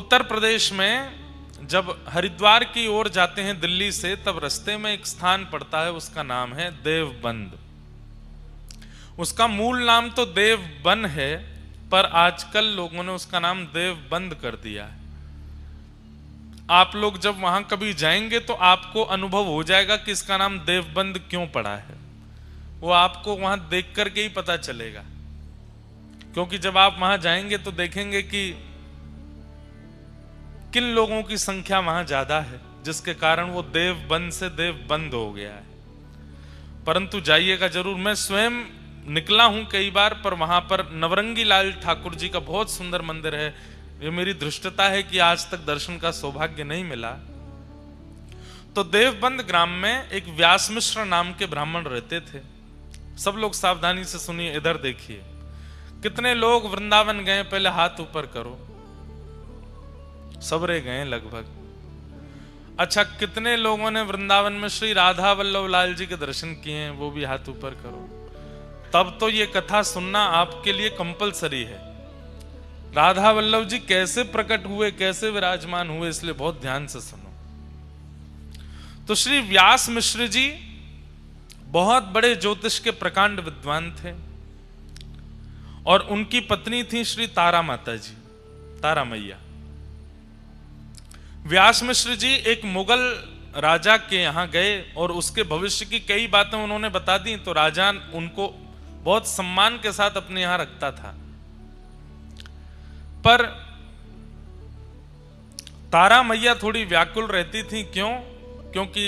उत्तर प्रदेश में जब हरिद्वार की ओर जाते हैं दिल्ली से, तब रास्ते में एक स्थान पड़ता है, उसका नाम है देवबंद। उसका मूल नाम तो देवबन है, पर आजकल लोगों ने उसका नाम देवबंद कर दिया है। आप लोग जब वहां कभी जाएंगे तो आपको अनुभव हो जाएगा कि इसका नाम देवबंद क्यों पड़ा है। वो आपको वहां देख करके ही पता चलेगा, क्योंकि जब आप वहां जाएंगे तो देखेंगे कि किन लोगों की संख्या वहां ज्यादा है, जिसके कारण वो देवबंद से देवबंद हो गया है। परंतु जाइएगा जरूर। मैं स्वयं निकला हूं कई बार, पर वहां पर नवरंगी लाल ठाकुर जी का बहुत सुंदर मंदिर है। ये मेरी धृष्टता है कि आज तक दर्शन का सौभाग्य नहीं मिला। तो देवबंद ग्राम में एक व्यास मिश्र नाम के ब्राह्मण रहते थे। सब लोग सावधानी से सुनिए, इधर देखिए। कितने लोग वृंदावन गए, पहले हाथ ऊपर करो। सबरे गए लगभग। अच्छा, कितने लोगों ने वृंदावन में श्री राधा वल्लभ लाल जी के दर्शन किए हैं, वो भी हाथ ऊपर करो। तब तो ये कथा सुनना आपके लिए कंपलसरी है। राधा वल्लभ जी कैसे प्रकट हुए, कैसे विराजमान हुए, इसलिए बहुत ध्यान से सुनो। तो श्री व्यास मिश्र जी बहुत बड़े ज्योतिष के प्रकांड विद्वान थे, और उनकी पत्नी थी श्री तारा माता जी, तारा मैया। व्यास मिश्र जी एक मुगल राजा के यहां गए और उसके भविष्य की कई बातें उन्होंने बता दी। तो राजा उनको बहुत सम्मान के साथ अपने यहां रखता था, पर तारा मैया थोड़ी व्याकुल रहती थी। क्यों? क्योंकि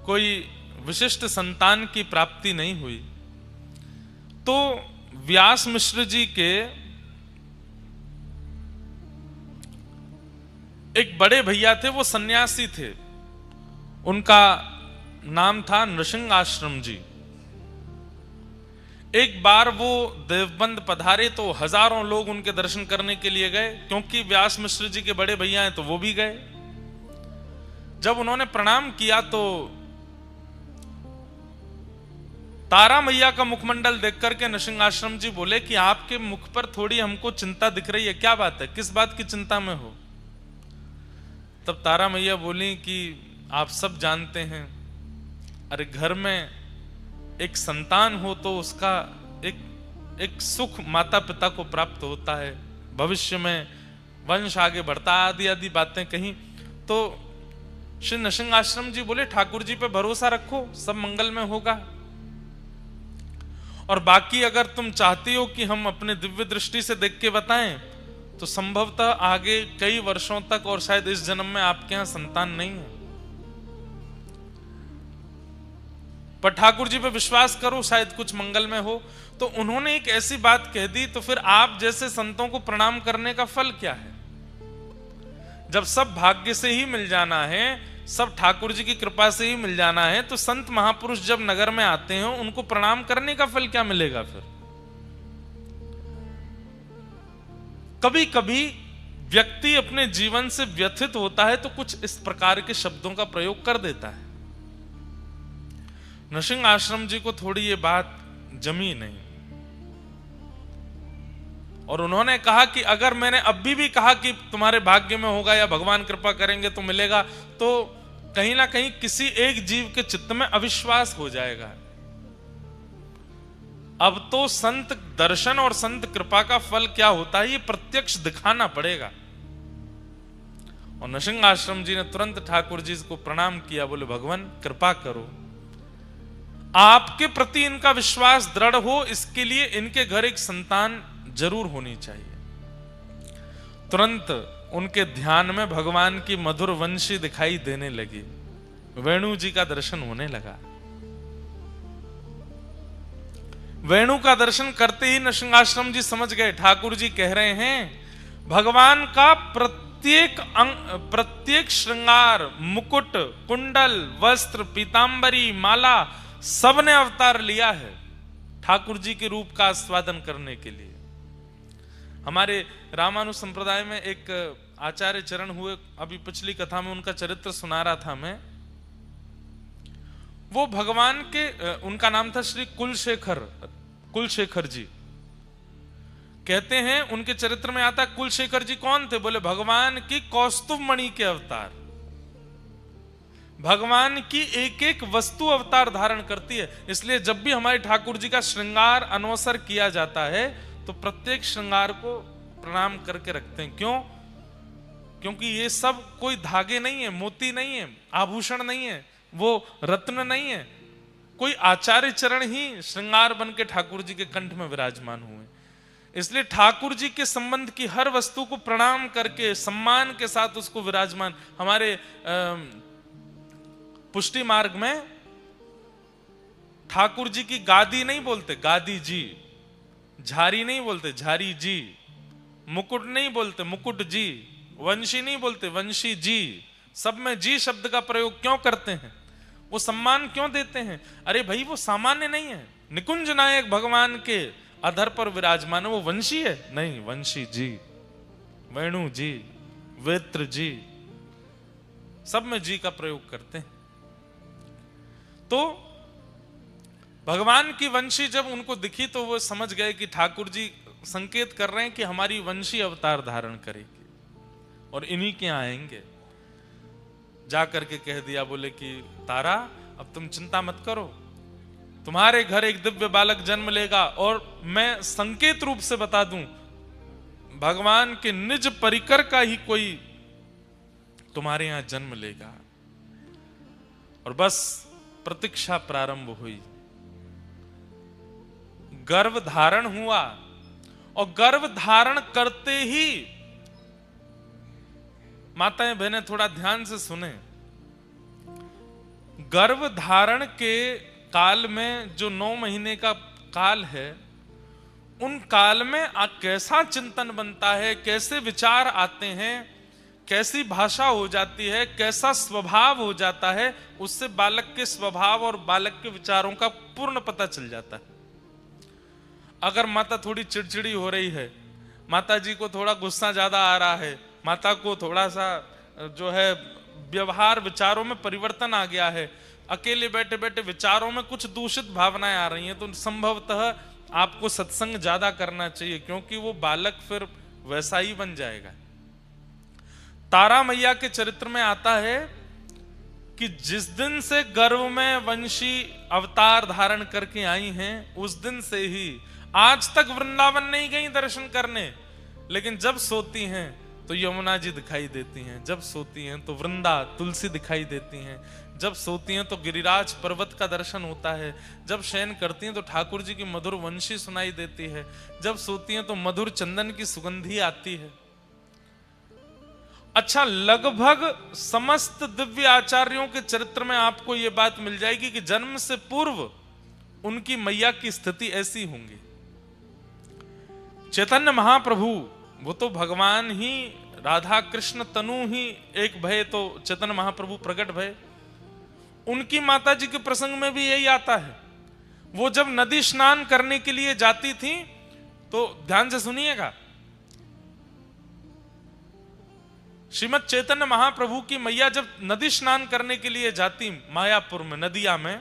कोई विशिष्ट संतान की प्राप्ति नहीं हुई। तो व्यास मिश्र जी के एक बड़े भैया थे, वो सन्यासी थे। उनका नाम था नृसिंह आश्रम जी। एक बार वो देवबंद पधारे तो हजारों लोग उनके दर्शन करने के लिए गए, क्योंकि व्यास मिश्र जी के बड़े भैया हैं तो वो भी गए। जब उन्होंने प्रणाम किया तो तारा मैया का मुखमंडल देख करके नृसिंह आश्रम जी बोले कि आपके मुख पर थोड़ी हमको चिंता दिख रही है, क्या बात है, किस बात की चिंता में हो? तब तारा मैया बोली कि आप सब जानते हैं, अरे घर में एक संतान हो तो उसका एक सुख माता पिता को प्राप्त होता है, भविष्य में वंश आगे बढ़ता, आदि आदि बातें कही। तो श्री नृसिंह आश्रम जी बोले ठाकुर जी पे भरोसा रखो, सब मंगल में होगा। और बाकी अगर तुम चाहती हो कि हम अपने दिव्य दृष्टि से देख के बताएं, तो संभवतः आगे कई वर्षों तक और शायद इस जन्म में आपके यहां संतान नहीं है, पर ठाकुर जी पे विश्वास करो, शायद कुछ मंगल में हो। तो उन्होंने एक ऐसी बात कह दी, तो फिर आप जैसे संतों को प्रणाम करने का फल क्या है? जब सब भाग्य से ही मिल जाना है, सब ठाकुर जी की कृपा से ही मिल जाना है, तो संत महापुरुष जब नगर में आते हैं उनको प्रणाम करने का फल क्या मिलेगा? फिर कभी कभी व्यक्ति अपने जीवन से व्यथित होता है तो कुछ इस प्रकार के शब्दों का प्रयोग कर देता है। नृसिंह आश्रम जी को थोड़ी ये बात जमी नहीं, और उन्होंने कहा कि अगर मैंने अभी भी कहा कि तुम्हारे भाग्य में होगा या भगवान कृपा करेंगे तो मिलेगा, तो कहीं ना कहीं किसी एक जीव के चित्त में अविश्वास हो जाएगा। अब तो संत दर्शन और संत कृपा का फल क्या होता है ये प्रत्यक्ष दिखाना पड़ेगा। और नृसिंह आश्रम जी ने तुरंत ठाकुर जी को प्रणाम किया, बोले भगवान कृपा करो, आपके प्रति इनका विश्वास दृढ़ हो, इसके लिए इनके घर एक संतान जरूर होनी चाहिए। तुरंत उनके ध्यान में भगवान की मधुर वंशी दिखाई देने लगी, वेणु जी का दर्शन होने लगा। वेणु का दर्शन करते ही नृसिंह आश्रम जी समझ गए, ठाकुर जी कह रहे हैं भगवान का प्रत्येक श्रृंगार, मुकुट, कुंडल, वस्त्र, पीतांबरी, माला, सबने अवतार लिया है ठाकुर जी के रूप का आस्वादन करने के लिए। हमारे रामानु संप्रदाय में एक आचार्य चरण हुए, अभी पिछली कथा में उनका चरित्र सुना रहा था मैं। वो भगवान के, उनका नाम था श्री कुलशेखर जी। कहते हैं उनके चरित्र में आता, कुलशेखर जी कौन थे? बोले भगवान की कौस्तुभ मणि के अवतार। भगवान की एक एक वस्तु अवतार धारण करती है। इसलिए जब भी हमारे ठाकुर जी का श्रृंगार अनवसर किया जाता है तो प्रत्येक श्रृंगार को प्रणाम करके रखते हैं। क्यों? क्योंकि ये सब कोई धागे नहीं है, मोती नहीं है, आभूषण नहीं है, वो रत्न नहीं है, कोई आचार्य चरण ही श्रृंगार बन के ठाकुर जी के कंठ में विराजमान हुए। इसलिए ठाकुर जी के संबंध की हर वस्तु को प्रणाम करके सम्मान के साथ उसको विराजमान। हमारे पुष्टि मार्ग में ठाकुर जी की गादी नहीं बोलते, गादी जी। झारी नहीं बोलते, झारी जी। मुकुट नहीं बोलते, मुकुट जी। वंशी नहीं बोलते, वंशी जी। सब में जी शब्द का प्रयोग क्यों करते हैं? वो सम्मान क्यों देते हैं? अरे भाई वो सामान्य नहीं है। निकुंज नायक भगवान के अधर पर विराजमान है, वो वंशी है? नहीं, वंशी जी, वेणु जी, वेत्र जी, सब में जी का प्रयोग करते हैं। तो भगवान की वंशी जब उनको दिखी तो वो समझ गए कि ठाकुर जी संकेत कर रहे हैं कि हमारी वंशी अवतार धारण करेगी और इन्हीं के आएंगे। जा करके कह दिया, बोले कि तारा अब तुम चिंता मत करो, तुम्हारे घर एक दिव्य बालक जन्म लेगा। और मैं संकेत रूप से बता दूं, भगवान के निज परिकर का ही कोई तुम्हारे यहां जन्म लेगा। और बस प्रतीक्षा प्रारंभ हुई, गर्भ धारण हुआ। और गर्भ धारण करते ही, माताएं बहनें थोड़ा ध्यान से सुने, गर्भ धारण के काल में जो 9 महीने का काल है, उन काल में कैसा चिंतन बनता है, कैसे विचार आते हैं, कैसी भाषा हो जाती है, कैसा स्वभाव हो जाता है, उससे बालक के स्वभाव और बालक के विचारों का पूर्ण पता चल जाता है। अगर माता थोड़ी चिड़चिड़ी हो रही है, माता जी को थोड़ा गुस्सा ज्यादा आ रहा है, माता को थोड़ा सा जो है व्यवहार विचारों में परिवर्तन आ गया है, अकेले बैठे बैठे विचारों में कुछ दूषित भावनाएं आ रही हैं, तो संभवतः आपको सत्संग ज्यादा करना चाहिए, क्योंकि वो बालक फिर वैसा ही बन जाएगा। तारा मैया के चरित्र में आता है कि जिस दिन से गर्भ में वंशी अवतार धारण करके आई हैं, उस दिन से ही आज तक वृंदावन नहीं गई दर्शन करने, लेकिन जब सोती हैं तो यमुना जी दिखाई देती हैं, जब सोती हैं तो वृंदा तुलसी दिखाई देती हैं, जब सोती हैं तो गिरिराज पर्वत का दर्शन होता है, जब शयन करती हैं तो ठाकुर जी की मधुर वंशी सुनाई देती है, जब सोती हैं तो मधुर चंदन की सुगंधी आती है। अच्छा, लगभग समस्त दिव्य आचार्यों के चरित्र में आपको यह बात मिल जाएगी कि जन्म से पूर्व उनकी मैया की स्थिति ऐसी होंगी। चैतन्य महाप्रभु, वो तो भगवान ही, राधा कृष्ण तनु ही एक भय, तो चैतन्य महाप्रभु प्रकट भय। उनकी माता जी के प्रसंग में भी यही आता है। वो जब नदी स्नान करने के लिए जाती थी, तो ध्यान से सुनिएगा, श्रीमद चैतन्य महाप्रभु की मैया जब नदी स्नान करने के लिए जाती मायापुर में, नदिया में,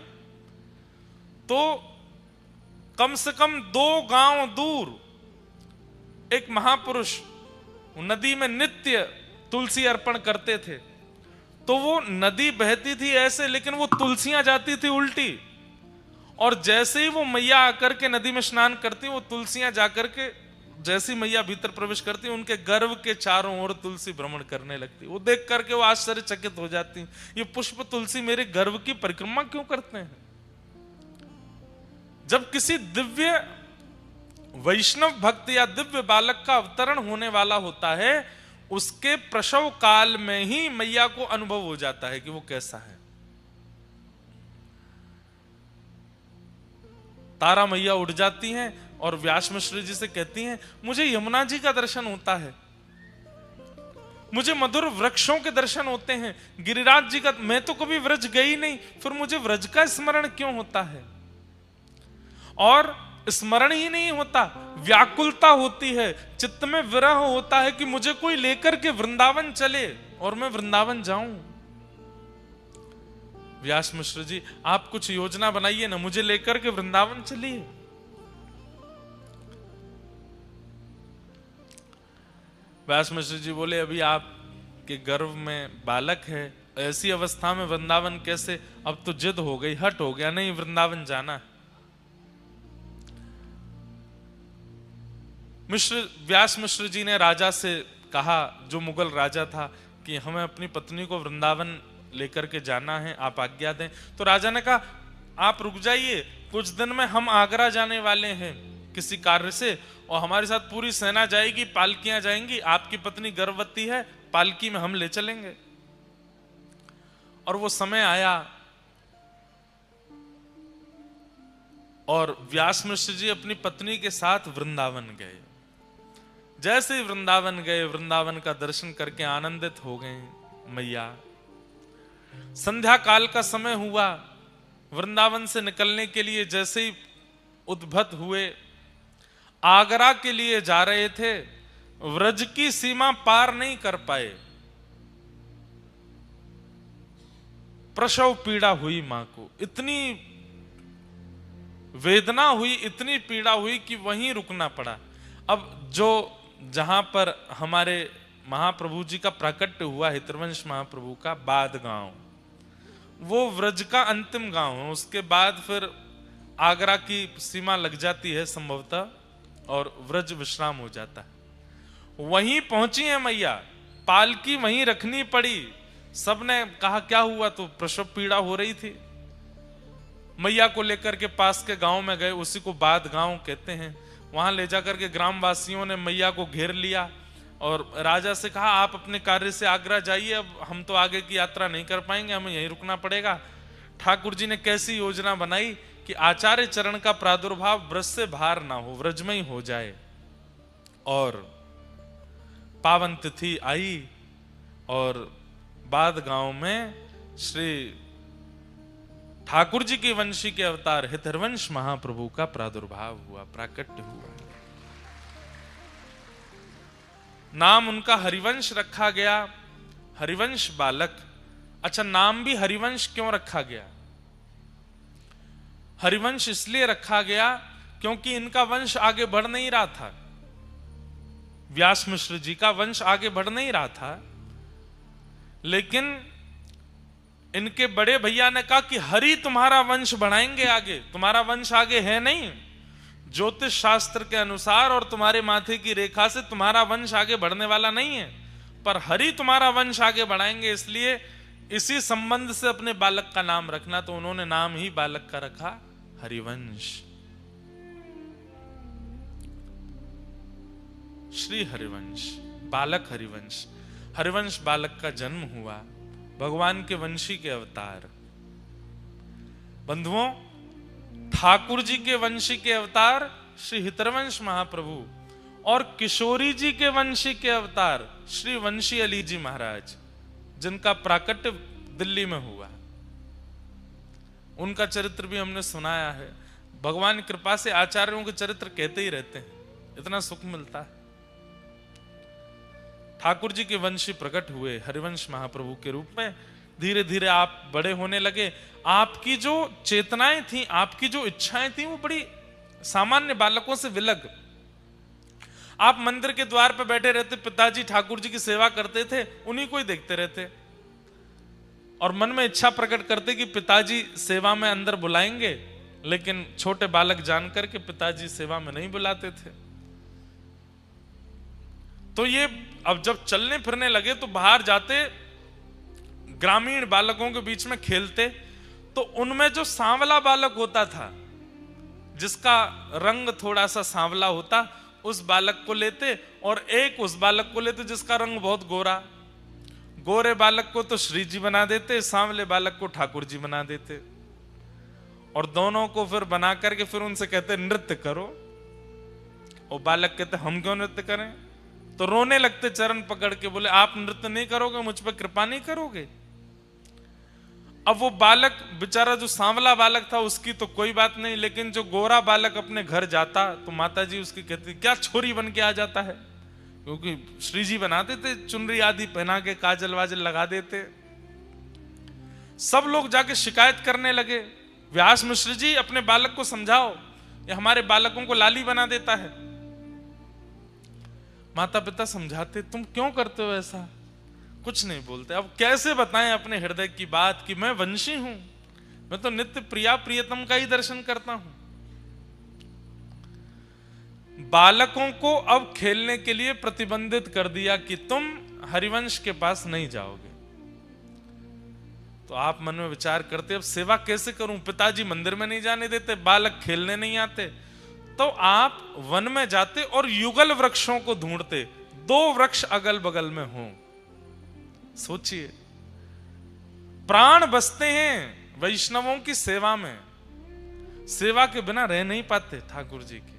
तो कम से कम 2 गांव दूर एक महापुरुष नदी में नित्य तुलसी अर्पण करते थे। तो वो नदी बहती थी ऐसे, लेकिन वो तुलसियां जाती थी उल्टी, और जैसे ही वो मैया आकर के नदी में स्नान करती, वो तुलसियां जाकर के जैसी मैया भीतर प्रवेश करती, उनके गर्भ के चारों ओर तुलसी भ्रमण करने लगती। वो देख करके वो आश्चर्यचकित हो जाती, ये पुष्प तुलसी मेरे गर्भ की परिक्रमा क्यों करते हैं? जब किसी दिव्य वैष्णव भक्त या दिव्य बालक का अवतरण होने वाला होता है, उसके प्रसव काल में ही मैया को अनुभव हो जाता है कि वो कैसा है। तारा मैया उठ जाती हैं और व्यास मिश्र जी से कहती हैं, मुझे यमुना जी का दर्शन होता है, मुझे मधुर वृक्षों के दर्शन होते हैं, गिरिराज जी का, मैं तो कभी व्रज गई नहीं, फिर मुझे व्रज का स्मरण क्यों होता है? और स्मरण ही नहीं होता, व्याकुलता होती है, चित्त में विरह होता है कि मुझे कोई लेकर के वृंदावन चले और मैं वृंदावन जाऊं। व्यास मिश्र जी, आप कुछ योजना बनाइए ना, मुझे लेकर के वृंदावन चलिए। व्यास मिश्र जी बोले अभी आपके गर्भ में बालक है, ऐसी अवस्था में वृंदावन कैसे? अब तो जिद हो गई, हट हो गया, नहीं वृंदावन जाना। व्यास मिश्र जी ने राजा से कहा, जो मुगल राजा था, कि हमें अपनी पत्नी को वृंदावन लेकर के जाना है, आप आज्ञा दें। तो राजा ने कहा आप रुक जाइए, कुछ दिन में हम आगरा जाने वाले हैं किसी कार्य से, और हमारे साथ पूरी सेना जाएगी, पालकियां जाएंगी, आपकी पत्नी गर्भवती है, पालकी में हम ले चलेंगे। और वो समय आया और व्यास मिश्र जी अपनी पत्नी के साथ वृंदावन गए। जैसे ही वृंदावन गए, वृंदावन का दर्शन करके आनंदित हो गए मैया। संध्या काल का समय हुआ, वृंदावन से निकलने के लिए जैसे ही उद्भत हुए, आगरा के लिए जा रहे थे, व्रज की सीमा पार नहीं कर पाए। प्रसव पीड़ा हुई मां को, इतनी वेदना हुई, इतनी पीड़ा हुई कि वहीं रुकना पड़ा। अब जो जहां पर हमारे महाप्रभु जी का प्राकट्य हुआ, हितवंश महाप्रभु का बाद गांव, वो व्रज का अंतिम गांव है। उसके बाद फिर आगरा की सीमा लग जाती है संभवतः, और व्रज विश्राम हो जाता है। वहीं पहुंची है मैया, पालकी वहीं रखनी पड़ी। सबने कहा क्या हुआ? तो प्रसव पीड़ा हो रही थी। मैया को लेकर के पास के गांव में गए, उसी को बाद गांव कहते हैं। वहां ले जाकर के ग्रामवासियों ने मैया को घेर लिया और राजा से कहा आप अपने कार्य से आगरा जाइए, अब हम तो आगे की यात्रा नहीं कर पाएंगे, हमें यहीं रुकना पड़ेगा। ठाकुर जी ने कैसी योजना बनाई कि आचार्य चरण का प्रादुर्भाव ब्रज से बाहर ना हो, व्रज में ही हो जाए। और पावन तिथि आई और बाद गांव में श्री ठाकुर जी के वंशी के अवतार हितवंश महाप्रभु का प्रादुर्भाव हुआ, प्राकट्य हुआ। नाम उनका हरिवंश रखा गया, हरिवंश बालक। अच्छा, नाम भी हरिवंश क्यों रखा गया? हरिवंश इसलिए रखा गया क्योंकि इनका वंश आगे बढ़ नहीं रहा था। व्यास मिश्र जी का वंश आगे बढ़ नहीं रहा था, लेकिन इनके बड़े भैया ने कहा कि हरि तुम्हारा वंश बढ़ाएंगे आगे, तुम्हारा वंश आगे है नहीं। ज्योतिष शास्त्र के अनुसार और तुम्हारे माथे की रेखा से तुम्हारा वंश आगे बढ़ने वाला नहीं है, पर हरि तुम्हारा वंश आगे बढ़ाएंगे, इसलिए इसी संबंध से अपने बालक का नाम रखना। तो उन्होंने नाम ही बालक का रखा हरिवंश, श्री हरिवंश, बालक हरिवंश। हरिवंश बालक का जन्म हुआ, भगवान के वंशी के अवतार। बंधुओं, ठाकुर जी के वंशी के अवतार श्री हितवंश महाप्रभु और किशोरी जी के वंशी के अवतार श्री वंशी अली जी महाराज, जिनका प्राकट्य दिल्ली में हुआ। उनका चरित्र भी हमने सुनाया है। भगवान की कृपा से आचार्यों के चरित्र कहते ही रहते हैं, इतना सुख मिलता है। ठाकुर जी के वंशी प्रकट हुए हरिवंश महाप्रभु के रूप में। धीरे धीरे आप बड़े होने लगे। आपकी जो चेतनाएं थी, आपकी जो इच्छाएं थी, वो बड़ी सामान्य बालकों से विलग। आप मंदिर के द्वार पर बैठे रहते, पिताजी ठाकुर जी की सेवा करते थे, उन्हीं को ही देखते रहते और मन में इच्छा प्रकट करते कि पिताजी सेवा में अंदर बुलाएंगे, लेकिन छोटे बालक जानकर के पिताजी सेवा में नहीं बुलाते थे। तो ये अब जब चलने फिरने लगे तो बाहर जाते, ग्रामीण बालकों के बीच में खेलते, तो उनमें जो सांवला बालक होता था, जिसका रंग थोड़ा सा सांवला होता, उस बालक को लेते, और एक उस बालक को लेते जिसका रंग बहुत गोरा। गोरे बालक को तो श्री जी बना देते, सांवले बालक को ठाकुर जी बना देते, और दोनों को फिर बना करके फिर उनसे कहते नृत्य करो। और बालक कहते हम क्यों नृत्य करें? तो रोने लगते चरण पकड़ के, बोले आप नृत्य नहीं करोगे, मुझ पर कृपा नहीं करोगे। अब वो बालक बेचारा जो सांवला बालक था उसकी तो कोई बात नहीं, लेकिन जो गोरा बालक अपने घर जाता तो माताजी उसकी कहती क्या छोरी बन के आ जाता है, क्योंकि श्री जी बना देते, चुनरी आदि पहना के काजल वाजल लगा देते। सब लोग जाके शिकायत करने लगे, व्यास मिश्र जी अपने बालक को समझाओ, ये हमारे बालकों को लाली बना देता है। माता पिता समझाते, तुम क्यों करते हो ऐसा? कुछ नहीं बोलते। अब कैसे बताएं अपने हृदय की बात कि मैं वंशी हूं, मैं तो नित्य प्रिया प्रियतम का ही दर्शन करता हूं। बालकों को अब खेलने के लिए प्रतिबंधित कर दिया कि तुम हरिवंश के पास नहीं जाओगे। तो आप मन में विचार करते, अब सेवा कैसे करूं? पिताजी मंदिर में नहीं जाने देते, बालक खेलने नहीं आते, तो आप वन में जाते और युगल वृक्षों को ढूंढते, 2 वृक्ष अगल बगल में हों। सोचिए, प्राण बसते हैं वैष्णवों की सेवा में, सेवा के बिना रह नहीं पाते ठाकुर जी के।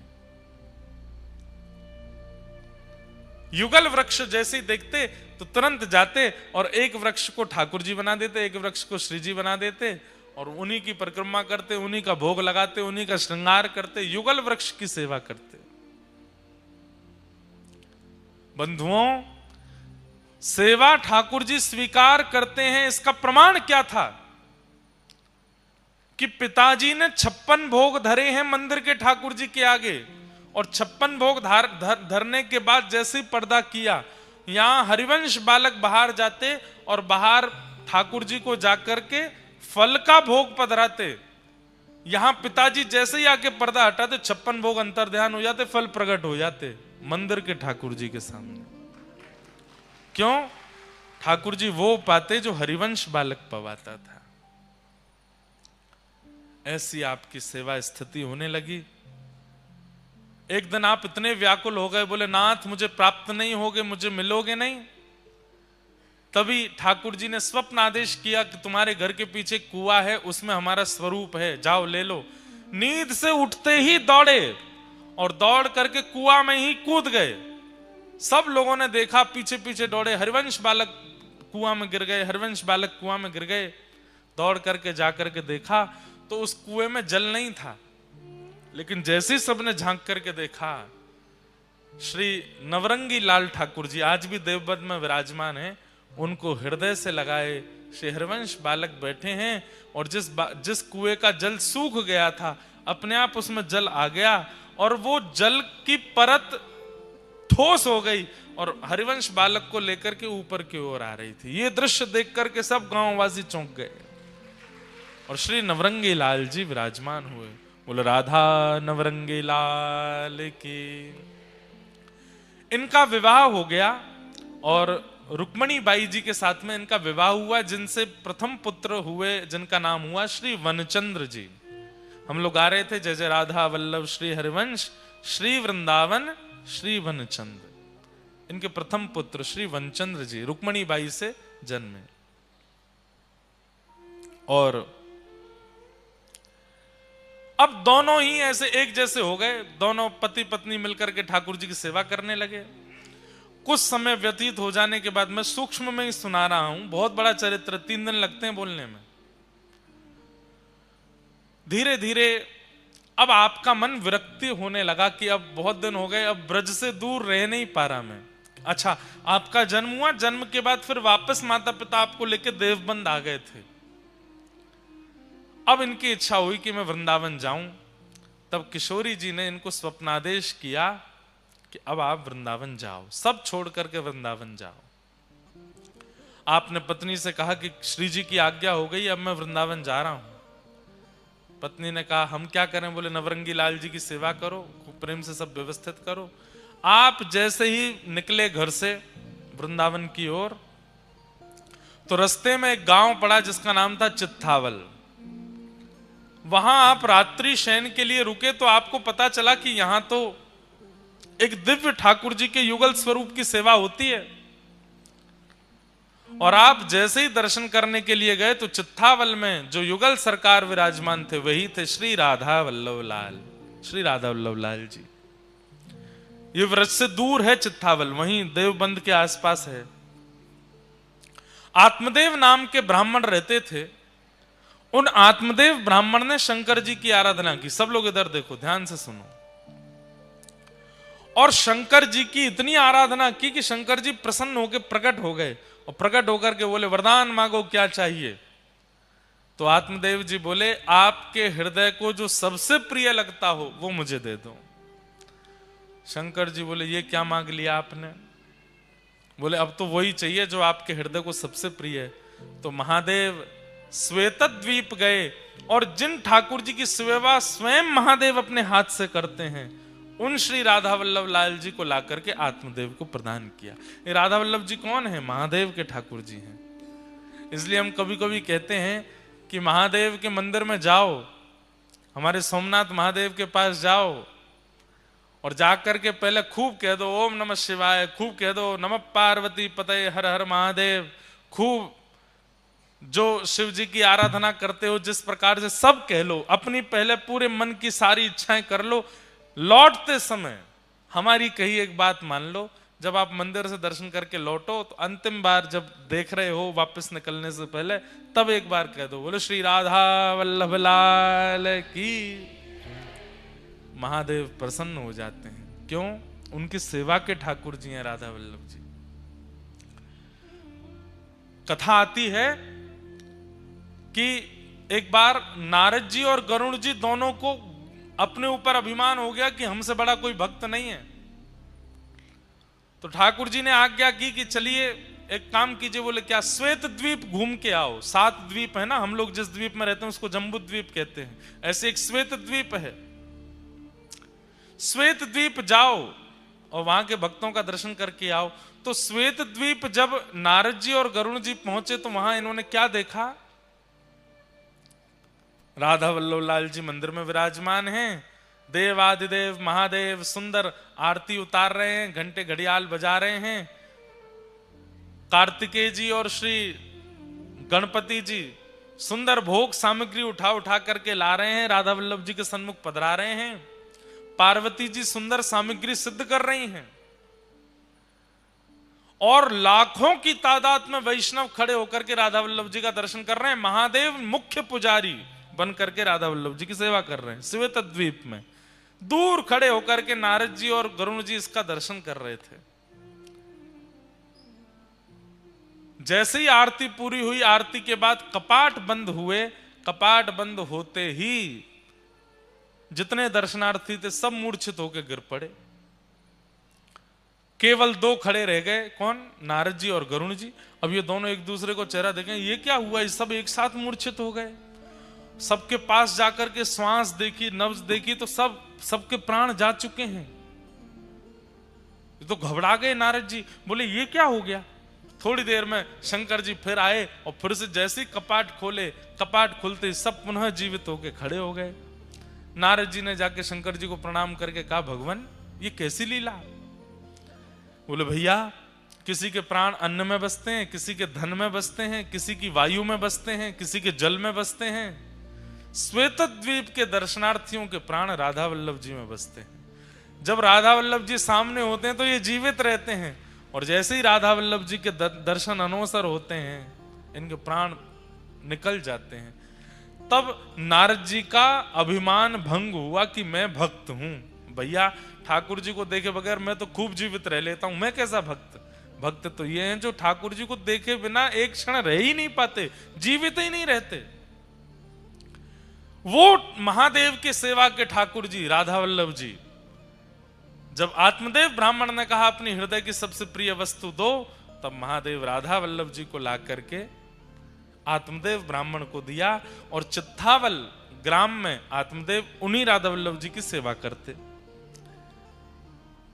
युगल वृक्ष जैसे ही देखते तो तुरंत जाते और एक वृक्ष को ठाकुर जी बना देते, एक वृक्ष को श्री जी बना देते और उन्हीं की परिक्रमा करते, उन्हीं का भोग लगाते, उन्हीं का श्रृंगार करते, युगल वृक्ष की सेवा करते। बंधुओं, सेवा ठाकुर जी स्वीकार करते हैं, इसका प्रमाण क्या था कि पिताजी ने 56 भोग धरे हैं मंदिर के ठाकुर जी के आगे, और 56 भोग धरने के बाद जैसे ही पर्दा किया, यहां हरिवंश बालक बाहर जाते और बाहर ठाकुर जी को जाकर के फल का भोग पधराते। यहां पिताजी जैसे ही आके पर्दा हटाते, 56 भोग अंतर ध्यान हो जाते, फल प्रकट हो जाते मंदिर के ठाकुर जी के सामने। क्यों? ठाकुर जी वो पाते जो हरिवंश बालक पवाता था। ऐसी आपकी सेवा स्थिति होने लगी। एक दिन आप इतने व्याकुल हो गए, बोले नाथ मुझे प्राप्त नहीं होगे, मुझे मिलोगे नहीं। तभी ठाकुर जी ने स्वप्न आदेश किया कि तुम्हारे घर के पीछे कुआं है, उसमें हमारा स्वरूप है, जाओ ले लो। नींद से उठते ही दौड़े और दौड़ करके कुआं में ही कूद गए। सब लोगों ने देखा, पीछे पीछे दौड़े, हरिवंश बालक कुआं में गिर गए, हरिवंश बालक कुआं में गिर गए। दौड़ करके जाकर के देखा तो उस कुएं में जल नहीं था, लेकिन जैसे ही सबने झांक करके देखा, श्री नवरंगी लाल ठाकुर जी आज भी देवबंद में विराजमान हैं, उनको हृदय से लगाए श्री हरिवंश बालक बैठे हैं। और जिस कुएं का जल सूख गया था, अपने आप उसमें जल आ गया और वो जल की परत ठोस हो गई और हरिवंश बालक को लेकर के ऊपर की ओर आ रही थी। ये दृश्य देख करके सब गांववासी चौंक गए और श्री नवरंगी लाल जी विराजमान हुए। बोलो राधा नवरंगी लाल की। इनका विवाह हो गया और रुक्मणी बाई जी के साथ में इनका विवाह हुआ, जिनसे प्रथम पुत्र हुए जिनका नाम हुआ श्री वनचंद्र जी। हम लोग गा रहे थे जय जय राधा वल्लभ श्री हरिवंश श्री वृंदावन श्री वनचंद्र। इनके प्रथम पुत्र श्री वनचंद्र जी रुक्मणी बाई से जन्मे और अब दोनों ही ऐसे एक जैसे हो गए। दोनों पति पत्नी मिलकर के ठाकुर जी की सेवा करने लगे। कुछ समय व्यतीत हो जाने के बाद, मैं सूक्ष्म में ही सुना रहा हूं, बहुत बड़ा चरित्र, 3 दिन लगते हैं बोलने में। धीरे धीरे अब आपका मन विरक्ति होने लगा कि अब बहुत दिन हो गए, अब ब्रज से दूर रह नहीं पा रहा मैं। अच्छा, आपका जन्म हुआ, जन्म के बाद फिर वापस माता पिता आपको लेके देवबंद आ गए थे। अब इनकी इच्छा हुई कि मैं वृंदावन जाऊं। तब किशोरी जी ने इनको स्वप्नादेश किया कि अब आप वृंदावन जाओ, सब छोड़ करके वृंदावन जाओ। आपने पत्नी से कहा कि श्री जी की आज्ञा हो गई, अब मैं वृंदावन जा रहा हूं। पत्नी ने कहा हम क्या करें? बोले नवरंगी लाल जी की सेवा करो, खूब प्रेम से सब व्यवस्थित करो। आप जैसे ही निकले घर से वृंदावन की ओर, तो रास्ते में एक गांव पड़ा जिसका नाम था चित्थावल। वहां आप रात्रि शयन के लिए रुके तो आपको पता चला कि यहां तो एक दिव्य ठाकुर जी के युगल स्वरूप की सेवा होती है। और आप जैसे ही दर्शन करने के लिए गए तो चित्थावल में जो युगल सरकार विराजमान थे वही थे श्री राधा वल्लभ लाल, श्री राधा वल्लभ लाल जी। ये व्रज से दूर है चित्थावल, वहीं देवबंद के आसपास है। आत्मदेव नाम के ब्राह्मण रहते थे। उन आत्मदेव ब्राह्मण ने शंकर जी की आराधना की। सब लोग इधर देखो, ध्यान से सुनो। और शंकर जी की इतनी आराधना की कि शंकर जी प्रसन्न होकर प्रकट हो गए और प्रकट होकर के बोले वरदान मांगो, क्या चाहिए? तो आत्मदेव जी बोले आपके हृदय को जो सबसे प्रिय लगता हो वो मुझे दे दो। शंकर जी बोले ये क्या मांग लिया आपने? बोले अब तो वही चाहिए जो आपके हृदय को सबसे प्रिय है। तो महादेव श्वेतद्वीप गए और जिन ठाकुर जी की सेवा स्वयं महादेव अपने हाथ से करते हैं उन श्री राधा वल्लभ लाल जी को ला करके आत्मदेव को प्रदान किया। ये राधा वल्लभ जी कौन है? महादेव के ठाकुर जी हैं। इसलिए हम कभी कभी कहते हैं कि महादेव के मंदिर में जाओ, हमारे सोमनाथ महादेव के पास जाओ और जाकर के पहले खूब कह दो ओम नमः शिवाय, खूब कह दो नमः पार्वती पतये हर हर महादेव, खूब जो शिव जी की आराधना करते हो जिस प्रकार से सब कह लो, अपनी पहले पूरे मन की सारी इच्छाएं कर लो। लौटते समय हमारी कही एक बात मान लो, जब आप मंदिर से दर्शन करके लौटो तो अंतिम बार जब देख रहे हो वापस निकलने से पहले, तब एक बार कह दो बोलो श्री राधा वल्लभ लाल की। महादेव प्रसन्न हो जाते हैं। क्यों? उनकी सेवा के ठाकुर जी हैं राधा वल्लभ जी। कथा आती है कि एक बार नारद जी और गरुड़ जी दोनों को अपने ऊपर अभिमान हो गया कि हमसे बड़ा कोई भक्त नहीं है। तो ठाकुर जी ने आज्ञा की कि चलिए एक काम कीजिए। बोले क्या? श्वेत द्वीप घूम के आओ। 7 द्वीप है ना, हम लोग जिस द्वीप में रहते हैं उसको जम्बू द्वीप कहते हैं, ऐसे एक श्वेत द्वीप है। श्वेत द्वीप जाओ और वहां के भक्तों का दर्शन करके आओ। तो श्वेत द्वीप जब नारद जी और गरुड़ जी पहुंचे तो वहां इन्होंने क्या देखा? राधा वल्लभ लाल जी मंदिर में विराजमान हैं, देवादिदेव महादेव सुंदर आरती उतार रहे हैं, घंटे घड़ियाल बजा रहे हैं। कार्तिकेय जी और श्री गणपति जी सुंदर भोग सामग्री उठा उठा करके ला रहे हैं, राधा वल्लभ जी के सन्मुख पधरा रहे हैं। पार्वती जी सुंदर सामग्री सिद्ध कर रही हैं और लाखों की तादाद में वैष्णव खड़े होकर के राधा वल्लभ जी का दर्शन कर रहे हैं। महादेव मुख्य पुजारी बन करके राधा वल्लभ जी की सेवा कर रहे हैं श्वेत द्वीप में। दूर खड़े होकर के नारद जी और गरुड़ जी इसका दर्शन कर रहे थे। जैसे ही आरती पूरी हुई, आरती के बाद कपाट बंद हुए। कपाट बंद होते ही जितने दर्शनार्थी थे सब मूर्छित होकर गिर पड़े। केवल 2 खड़े रह गए। कौन? नारद जी और गरुड़ जी। अब ये दोनों एक दूसरे को चेहरा देखें, ये क्या हुआ? ये सब एक साथ मूर्छित हो गए। सबके पास जाकर के श्वास देखी, नब्ज देखी तो सबके प्राण जा चुके हैं। तो घबरा गए नारद जी, बोले ये क्या हो गया? थोड़ी देर में शंकर जी फिर आए और फिर से जैसे ही कपाट खोले, कपाट खुलते सब पुनः जीवित होके खड़े हो गए। नारद जी ने जाके शंकर जी को प्रणाम करके कहा, भगवान ये कैसी लीला? बोले भैया किसी के प्राण अन्न में बसते हैं, किसी के धन में बसते हैं, किसी की वायु में बसते हैं, किसी के जल में बसते हैं। श्वेत द्वीप के दर्शनार्थियों के प्राण राधा वल्लभ जी में बसते हैं। जब राधा वल्लभ जी सामने होते हैं तो ये जीवित रहते हैं और जैसे ही राधा वल्लभ जी के दर्शन अनवसर होते हैं इनके प्राण निकल जाते हैं। तब नारद जी का अभिमान भंग हुआ कि मैं भक्त हूं। भैया ठाकुर जी को देखे बगैर मैं तो खूब जीवित रह लेता हूं, मैं कैसा भक्त? भक्त तो ये हैं जो ठाकुर जी को देखे बिना एक क्षण रह ही नहीं पाते, जीवित ही नहीं रहते। वो महादेव के सेवा के ठाकुर जी राधा वल्लभ जी। जब आत्मदेव ब्राह्मण ने कहा अपनी हृदय की सबसे प्रिय वस्तु दो, तब महादेव राधा वल्लभ जी को ला करके आत्मदेव ब्राह्मण को दिया और चित्तावल ग्राम में आत्मदेव उन्हीं राधा वल्लभ जी की सेवा करते।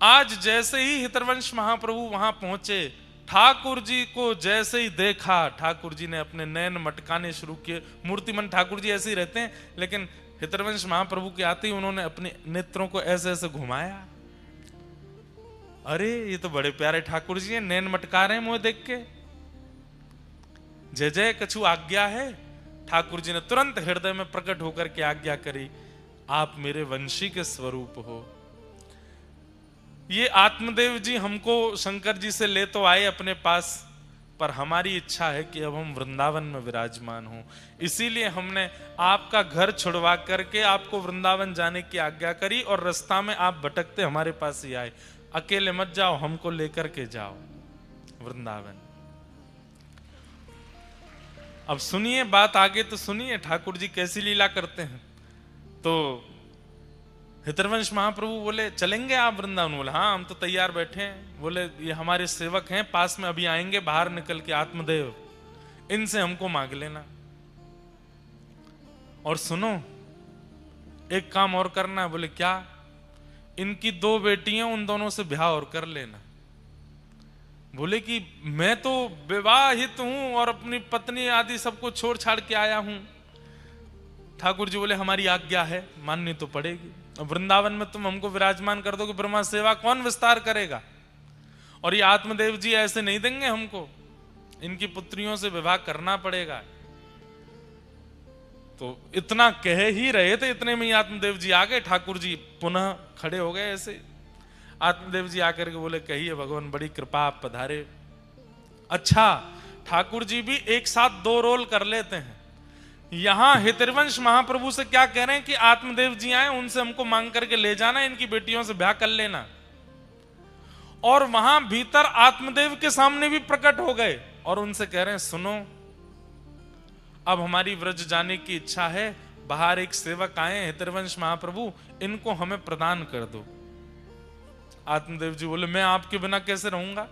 आज जैसे ही हितरवंश महाप्रभु वहां पहुंचे, ठाकुर जी को जैसे ही देखा, ठाकुर जी ने अपने नैन मटकाने शुरू किए। मूर्तिमन ठाकुर जी ऐसे ही रहते हैं, लेकिन हितरवंश महाप्रभु के आते ही उन्होंने अपने नेत्रों को ऐसे ऐसे घुमाया। अरे ये तो बड़े प्यारे ठाकुर जी हैं, नैन मटका रहे हैं मुझे देख के। जय जय कछु आज्ञा है। ठाकुर जी ने तुरंत हृदय में प्रकट होकर के आज्ञा करी, आप मेरे वंशी के स्वरूप हो। ये आत्मदेव जी हमको शंकर जी से ले तो आए अपने पास, पर हमारी इच्छा है कि अब हम वृंदावन में विराजमान हों। इसीलिए हमने आपका घर छुड़वा करके आपको वृंदावन जाने की आज्ञा करी और रास्ता में आप भटकते हमारे पास ही आए। अकेले मत जाओ, हमको लेकर के जाओ वृंदावन। अब सुनिए बात आगे, तो सुनिए ठाकुर जी कैसी लीला करते हैं। तो हितरवंश महाप्रभु बोले चलेंगे आप वृंदावन? बोले हाँ हम तो तैयार बैठे हैं। बोले ये हमारे सेवक हैं, पास में अभी आएंगे, बाहर निकल के आत्मदेव, इनसे हमको मांग लेना। और सुनो एक काम और करना है। बोले क्या? इनकी 2 बेटियां, उन दोनों से ब्याह और कर लेना। बोले कि मैं तो विवाहित हूं और अपनी पत्नी आदि सबको छोड़ छाड़ के आया हूं। ठाकुर जी बोले हमारी आज्ञा है, माननी तो पड़ेगी। वृंदावन में तुम हमको विराजमान कर दो कि ब्रह्मा सेवा कौन विस्तार करेगा? और ये आत्मदेव जी ऐसे नहीं देंगे हमको, इनकी पुत्रियों से विवाह करना पड़ेगा। तो इतना कह ही रहे थे, इतने में ही आत्मदेव जी आ गए। ठाकुर जी पुनः खड़े हो गए ऐसे। आत्मदेव जी आकर के बोले कहिए भगवान, बड़ी कृपा, आप पधारे। अच्छा, ठाकुर जी भी एक साथ 2 रोल कर लेते हैं। यहां हितरवंश महाप्रभु से क्या कह रहे हैं कि आत्मदेव जी आए, उनसे हमको मांग करके ले जाना, इनकी बेटियों से ब्याह कर लेना। और वहां भीतर आत्मदेव के सामने भी प्रकट हो गए और उनसे कह रहे हैं सुनो, अब हमारी व्रज जाने की इच्छा है, बाहर एक सेवक आए हितरवंश महाप्रभु, इनको हमें प्रदान कर दो। आत्मदेव जी बोले मैं आपके बिना कैसे रहूंगा?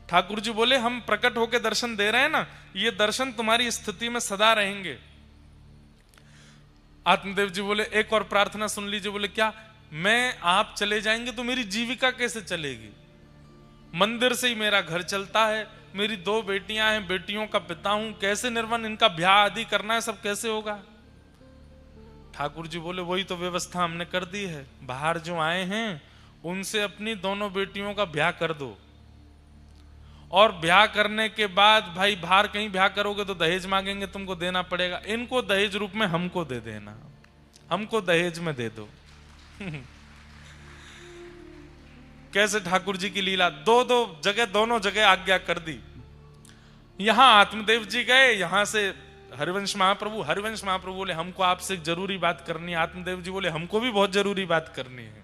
ठाकुर जी बोले हम प्रकट होकर दर्शन दे रहे हैं ना, ये दर्शन तुम्हारी स्थिति में सदा रहेंगे। आत्मदेव जी बोले एक और प्रार्थना सुन लीजिए। बोले क्या? मैं आप चले जाएंगे तो मेरी जीविका कैसे चलेगी? मंदिर से ही मेरा घर चलता है, मेरी 2 बेटियां हैं, बेटियों का पिता हूं, कैसे निर्वन, इनका ब्याह आदि करना है, सब कैसे होगा? ठाकुर जी बोले वही तो व्यवस्था हमने कर दी है, बाहर जो आए हैं उनसे अपनी दोनों बेटियों का ब्याह कर दो, और ब्याह करने के बाद भाई बाहर कहीं ब्याह करोगे तो दहेज मांगेंगे, तुमको देना पड़ेगा, इनको दहेज रूप में हमको दे देना, हमको दहेज में दे दो। कैसे ठाकुर जी की लीला, दोनों जगह आज्ञा कर दी। यहां आत्मदेव जी गए, यहां से हरिवंश महाप्रभु बोले हमको आपसे एक जरूरी बात करनी है। आत्मदेव जी बोले हमको भी बहुत जरूरी बात करनी है।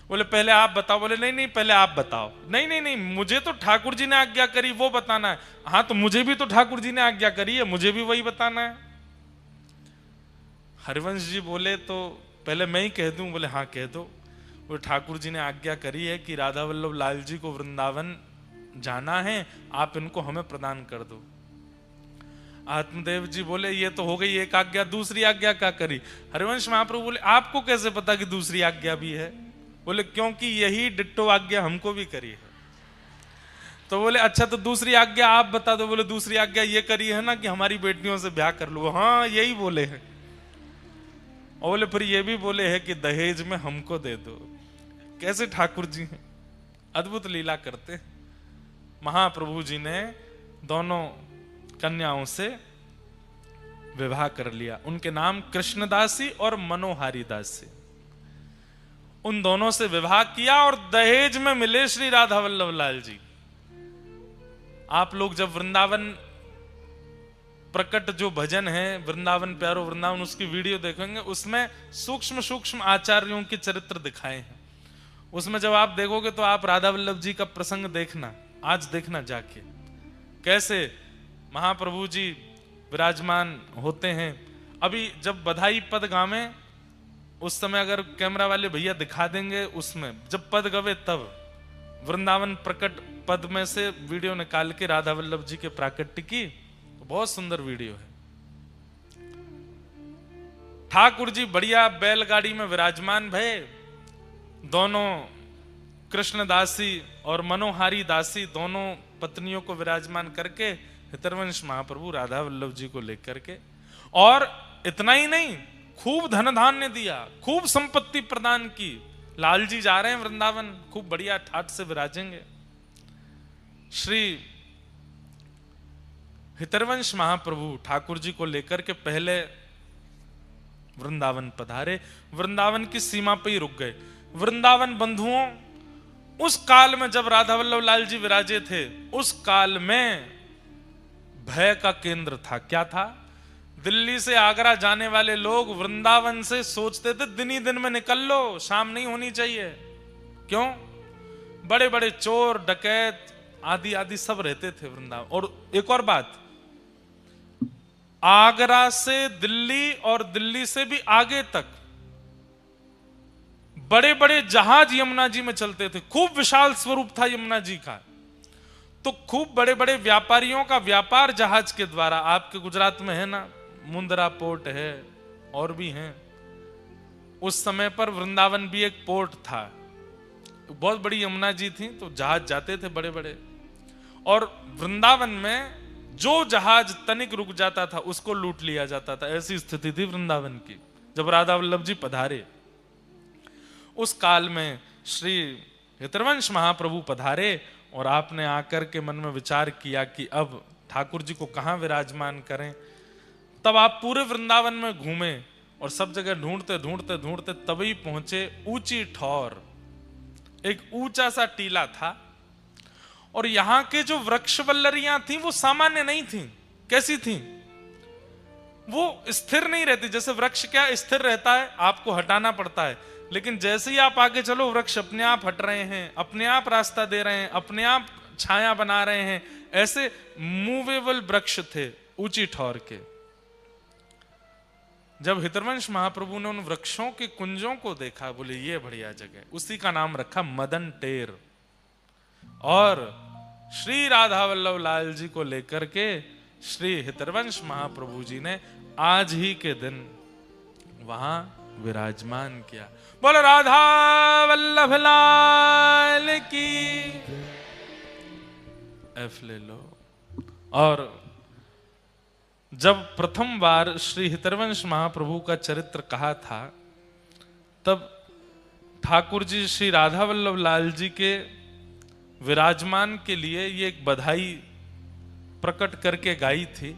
बोले पहले आप बताओ। बोले नहीं पहले आप बताओ। नहीं मुझे तो ठाकुर जी ने आज्ञा करी वो बताना है। हाँ तो मुझे भी तो ठाकुर जी ने आज्ञा करी है, मुझे भी वही बताना है। हरिवंश जी बोले तो पहले मैं ही कह दूं? बोले हाँ कह दो। वो ठाकुर जी ने आज्ञा करी है कि राधा वल्लभ लाल जी को वृंदावन जाना है, आप इनको हमें प्रदान कर दो। आत्मदेव जी बोले ये तो हो गई एक आज्ञा, दूसरी आज्ञा क्या करी? हरिवंश महाप्रभु बोले आपको कैसे पता कि दूसरी आज्ञा भी है? बोले क्योंकि यही डिट्टो आज्ञा हमको भी करी है। तो बोले अच्छा तो दूसरी आज्ञा आप बता दो। बोले दूसरी आज्ञा ये करी है ना कि हमारी बेटियों से ब्याह कर लो। हाँ यही बोले हैं। और बोले फिर ये भी बोले हैं कि दहेज में हमको दे दो। कैसे ठाकुर जी हैं, अद्भुत लीला करते। महाप्रभु जी ने दोनों कन्याओं से विवाह कर लिया। उनके नाम कृष्णदासी और मनोहारी दासी, उन दोनों से विवाह किया और दहेज में मिले श्री राधा वल्लभ लाल जी। आप लोग जब वृंदावन प्रकट जो भजन है वृंदावन प्यारो वृंदावन, उसकी वीडियो देखेंगे, उसमें सूक्ष्म सूक्ष्म आचार्यों के चरित्र दिखाए हैं। उसमें जब आप देखोगे तो आप राधा वल्लभ जी का प्रसंग देखना, आज देखना जाके, कैसे महाप्रभु जी विराजमान होते हैं। अभी जब बधाई पद गावे उस समय अगर कैमरा वाले भैया दिखा देंगे, उसमें जब पद गवे तब वृंदावन प्रकट पद में से वीडियो निकाल के राधा वल्लभ जी के प्राकट्य की, तो बहुत सुंदर वीडियो है। ठाकुर जी बढ़िया बैलगाड़ी में विराजमान भये, दोनों कृष्णदासी और मनोहारी दासी दोनों पत्नियों को विराजमान करके हितरवंश महाप्रभु राधा वल्लभ जी को लेकर के, और इतना ही नहीं खूब धन धान्य दिया, खूब संपत्ति प्रदान की। लाल जी जा रहे हैं वृंदावन, खूब बढ़िया ठाट से विराजेंगे। श्री हितरवंश महाप्रभु ठाकुर जी को लेकर के पहले वृंदावन पधारे, वृंदावन की सीमा पे ही रुक गए। वृंदावन बंधुओं, उस काल में जब राधा वल्लभ लाल जी विराजे थे, उस काल में भय का केंद्र था। क्या था? दिल्ली से आगरा जाने वाले लोग वृंदावन से सोचते थे दिन ही दिन में निकल लो, शाम नहीं होनी चाहिए। क्यों? बड़े बड़े चोर डकैत आदि आदि सब रहते थे वृंदावन। और एक और बात, आगरा से दिल्ली और दिल्ली से भी आगे तक बड़े बड़े जहाज यमुना जी में चलते थे, खूब विशाल स्वरूप था यमुना जी का। तो खूब बड़े बड़े व्यापारियों का व्यापार जहाज के द्वारा, आपके गुजरात में है ना मुंद्रा पोर्ट है और भी हैं। उस समय पर वृंदावन भी एक पोर्ट था, बहुत बड़ी यमुना जी थी, तो जहाज जाते थे बड़े बड़े। और वृंदावन में जो जहाज तनिक रुक जाता था उसको लूट लिया जाता था, ऐसी स्थिति थी वृंदावन की जब राधा वल्लभ जी पधारे। उस काल में श्री हितरवंश महाप्रभु पधारे और आपने आकर के मन में विचार किया कि अब ठाकुर जी को कहां विराजमान करें। तब आप पूरे वृंदावन में घूमे और सब जगह ढूंढते ढूंढते ढूंढते तभी पहुंचे ऊंची ठौर, एक ऊंचा सा टीला था। और यहां के जो वृक्ष वल्लरियां थी वो सामान्य नहीं थी। कैसी थी? वो स्थिर नहीं रहती। जैसे वृक्ष क्या स्थिर रहता है, आपको हटाना पड़ता है, लेकिन जैसे ही आप आगे चलो वृक्ष अपने आप हट रहे हैं, अपने आप रास्ता दे रहे हैं, अपने आप छाया बना रहे हैं। ऐसे मूवेबल वृक्ष थे ऊंची ठौर के। जब हितरवंश महाप्रभु ने उन वृक्षों के कुंजों को देखा, बोले ये बढ़िया जगह, उसी का नाम रखा मदन टेर। और श्री राधा वल्लभ लाल जी को लेकर के श्री हितरवंश महाप्रभु जी ने आज ही के दिन वहां विराजमान किया। बोलो राधा वल्लभ लाल की। एफ ले लो। और जब प्रथम बार श्री हितरवंश महाप्रभु का चरित्र कहा था, तब ठाकुर जी श्री राधा वल्लभ लाल जी के विराजमान के लिए ये एक बधाई प्रकट करके गाई थी।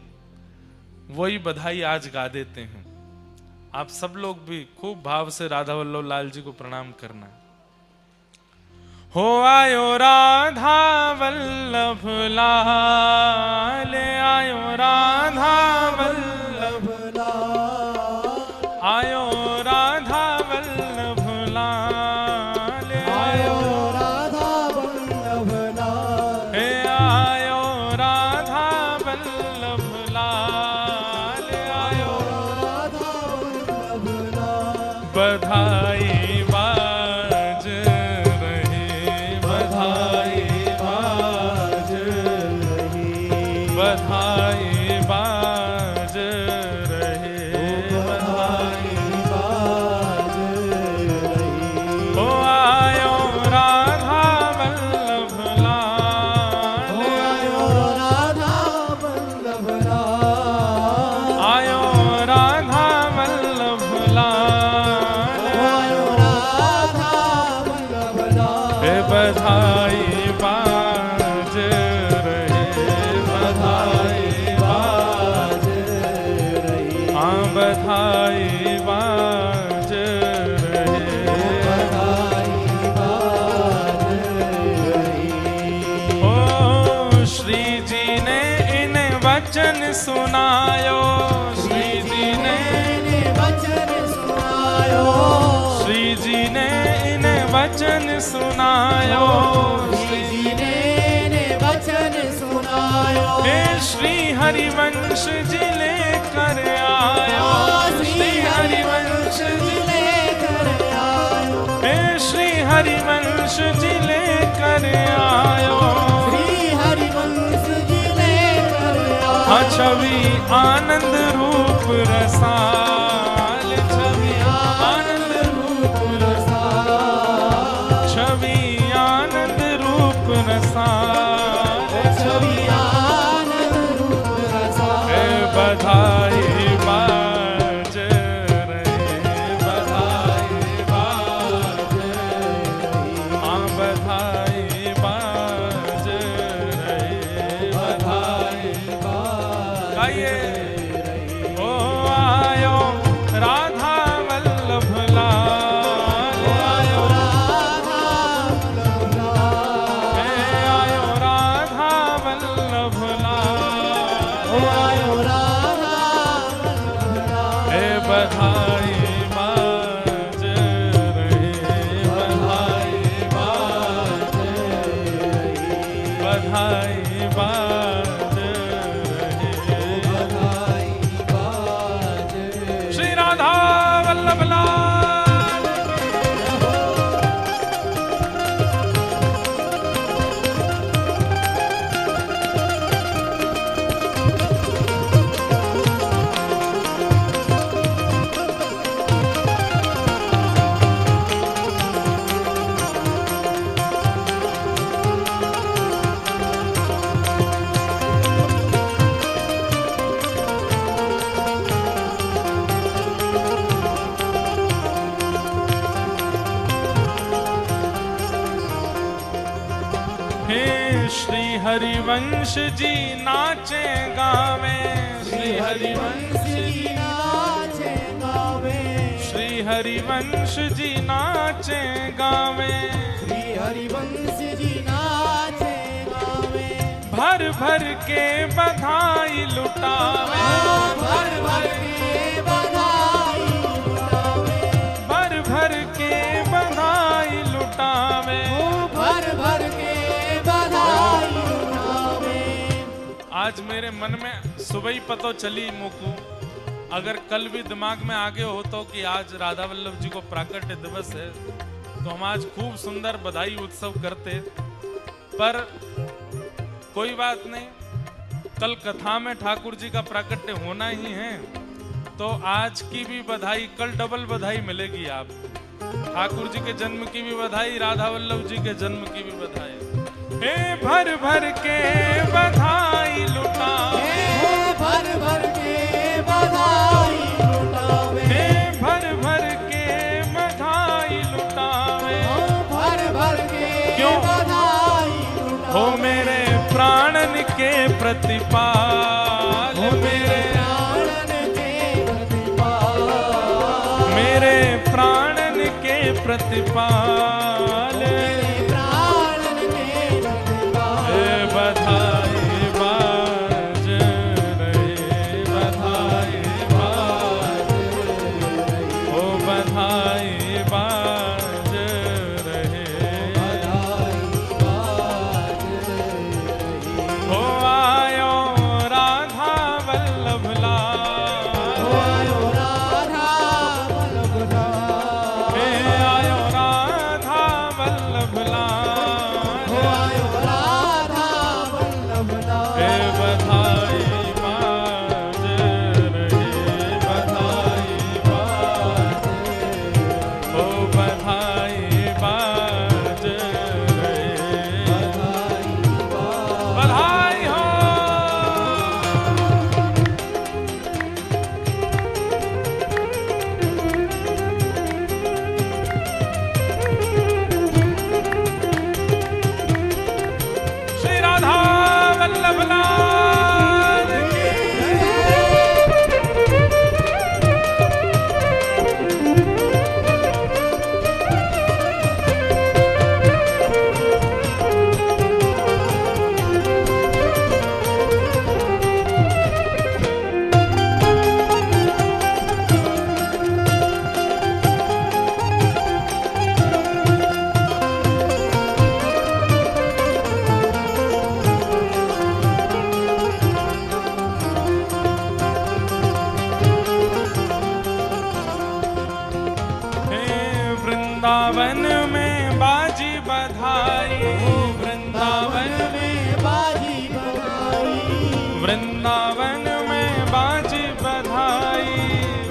वही बधाई आज गा देते हैं। आप सब लोग भी खूब भाव से राधा वल्लभ लाल जी को प्रणाम करना। हो आयो राधा वल्लभ लाल, आयो राधा वल्लभ लाल, आयो राधा वल्लभ लाल, आयो राधा वल्लभ लाल, हे आयो राधा वल्लभ लाल, आयो राधा वल्लभ लाल। बधाई बाज रही, बधाई बाज रही, बधाई बाज रहे, बधाई बाज रही। ओ आयो राधा वल्लभ लाल, ओ आयो राधा वल्लभ लाल, आयो राधा वल्लभ लाल, आयो राधा वल्लभ लाल। हे बधाई बाज रहे, बधाई बाज रही, हाँ बधाई बाज रहे, बधाई बाज रही। ओ श्री जी ने इन वचन सुनायो, श्री जी ने इन वचन सुनायो, श्री जी ने इन वचन सुनायो, श्री जी ने इन वचन सुनायो। हे श्री हरिवंश जी लेकर आयो, श्री हरिवंश जी लेकर आयो, हे श्री हरिवंश जी लेकर आयो, श्री हरिवंश जी लेकर आयो। छवि आनंद रूप रसाल, छवि आनंद रूप रसाल, छवि आनंद रूप रसाल, छवि आनंद रूप रसाल। हे बधाई बाज रहे, बधाई बाज रही, हाँ बधाई बाज रहे, बधाई बाज। गाइए। ओ आयो राधा वल्लभ लाल, आयो राधा वल्लभ लाल, हे आयो राधा वल्लभ लाल, ओ आयो राधा वल्लभ लाल। हे बधाई बाज रहे, बधाई बाज रही, बधाई बाज रहे, बधाई बाज। श्री राधा वल्लभ लाल। हरिवंश जी नाचे गावे, श्री हरिवंश जी नाचे गावे, श्री हरिवंश जी नाचे गावे, श्री हरिवंश जी नाचे गावे। भर भर के बधाई लुटावे, भर भर के बधाई लुटावे, भर भर के बधाई लुटावे, भर भर के बधाई लुटावे। आज मेरे मन में सुबह ही पता चली मुकू, अगर कल भी दिमाग में आगे हो तो कि आज राधा वल्लभ जी को प्राकट्य दिवस है तो हम आज खूब सुंदर बधाई उत्सव करते, पर कोई बात नहीं, कल कथा में ठाकुर जी का प्राकट्य होना ही है, तो आज की भी बधाई, कल डबल बधाई मिलेगी आपको। ठाकुर जी के जन्म की भी बधाई, राधा वल्लभ जी के जन्म की भी बधाई। हे भर भर के बधाई लुटावे, हे भर भर के बधाई लुटावे, हे भर भर के बधाई लुटावे, भर भर के क्यों? बधाई लुटावे। हो मेरे प्राणन के प्रतिपाल, मेरे प्राणन के प्रतिपाल, मेरे प्राणन के प्रतिपाल, मेरे प्राणन के प्रतिपाल। बधाई बाज रहे, बधाई बाज रहे, ओ बधाई बाज रहे, हो आयो राधा वल्लभ लाल, आयो राधा वल्लभ लाल, हे आयो राधा वल्लभ लाल, आयो राधा वल्लभ लाल। हे बधाई बाज रहे, बधाई बाज रहे, ओ बधाई बाज रहे, बधाई हो। श्री राधा वल्लभ लाल की हे वृंदावन में बाजी बधाई, वृंदावन में बाजी बधाई, वृंदावन में बाजी बधाई,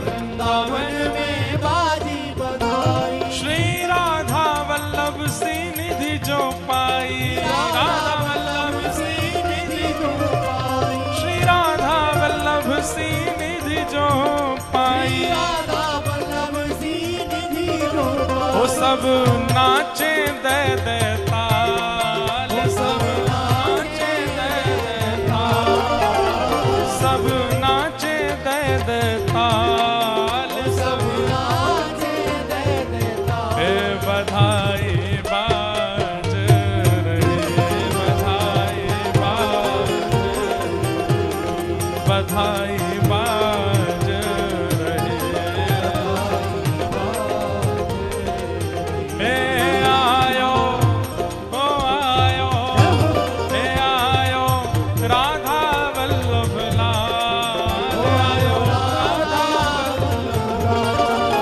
वृंदावन में बाजी बधाई। श्री राधा वल्लभ सी निधि जो पाई, राधा वल्लभ सी निधि जो पाई, श्री राधा वल्लभ सी निधि जो पाई, राधा वल्लभ सी निधि जो वो सब नाचे दे दे ताल, सब नाचे दे दे ताल, सब नाचे दे दे ताल, सब नाचे दे देता। हे बधाई बाज रहे, बधाई बाज रहे, बधाई बाज रहे, हे आयो, ओ आयो, हे आयो राधा वल्लभ लाल, आयो राधा वल्लभ लाल,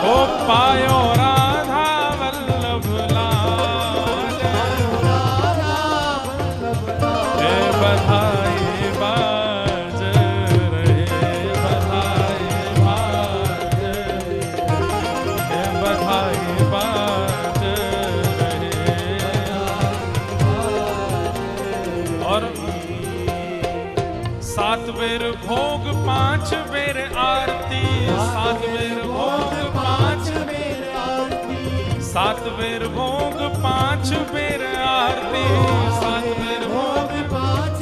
ओ पायो राधा वल्लभ लाल, हे बधाई बाज रहे, बधाई बाज रहे, हे बधाई बाज रहे। और 7 बेर भोग 5 बेर आरती, 7 बेर भोग 5 मेरे आरती, 7 बेर भोग 5 बेर आरती, 7 बेर भोग पाँच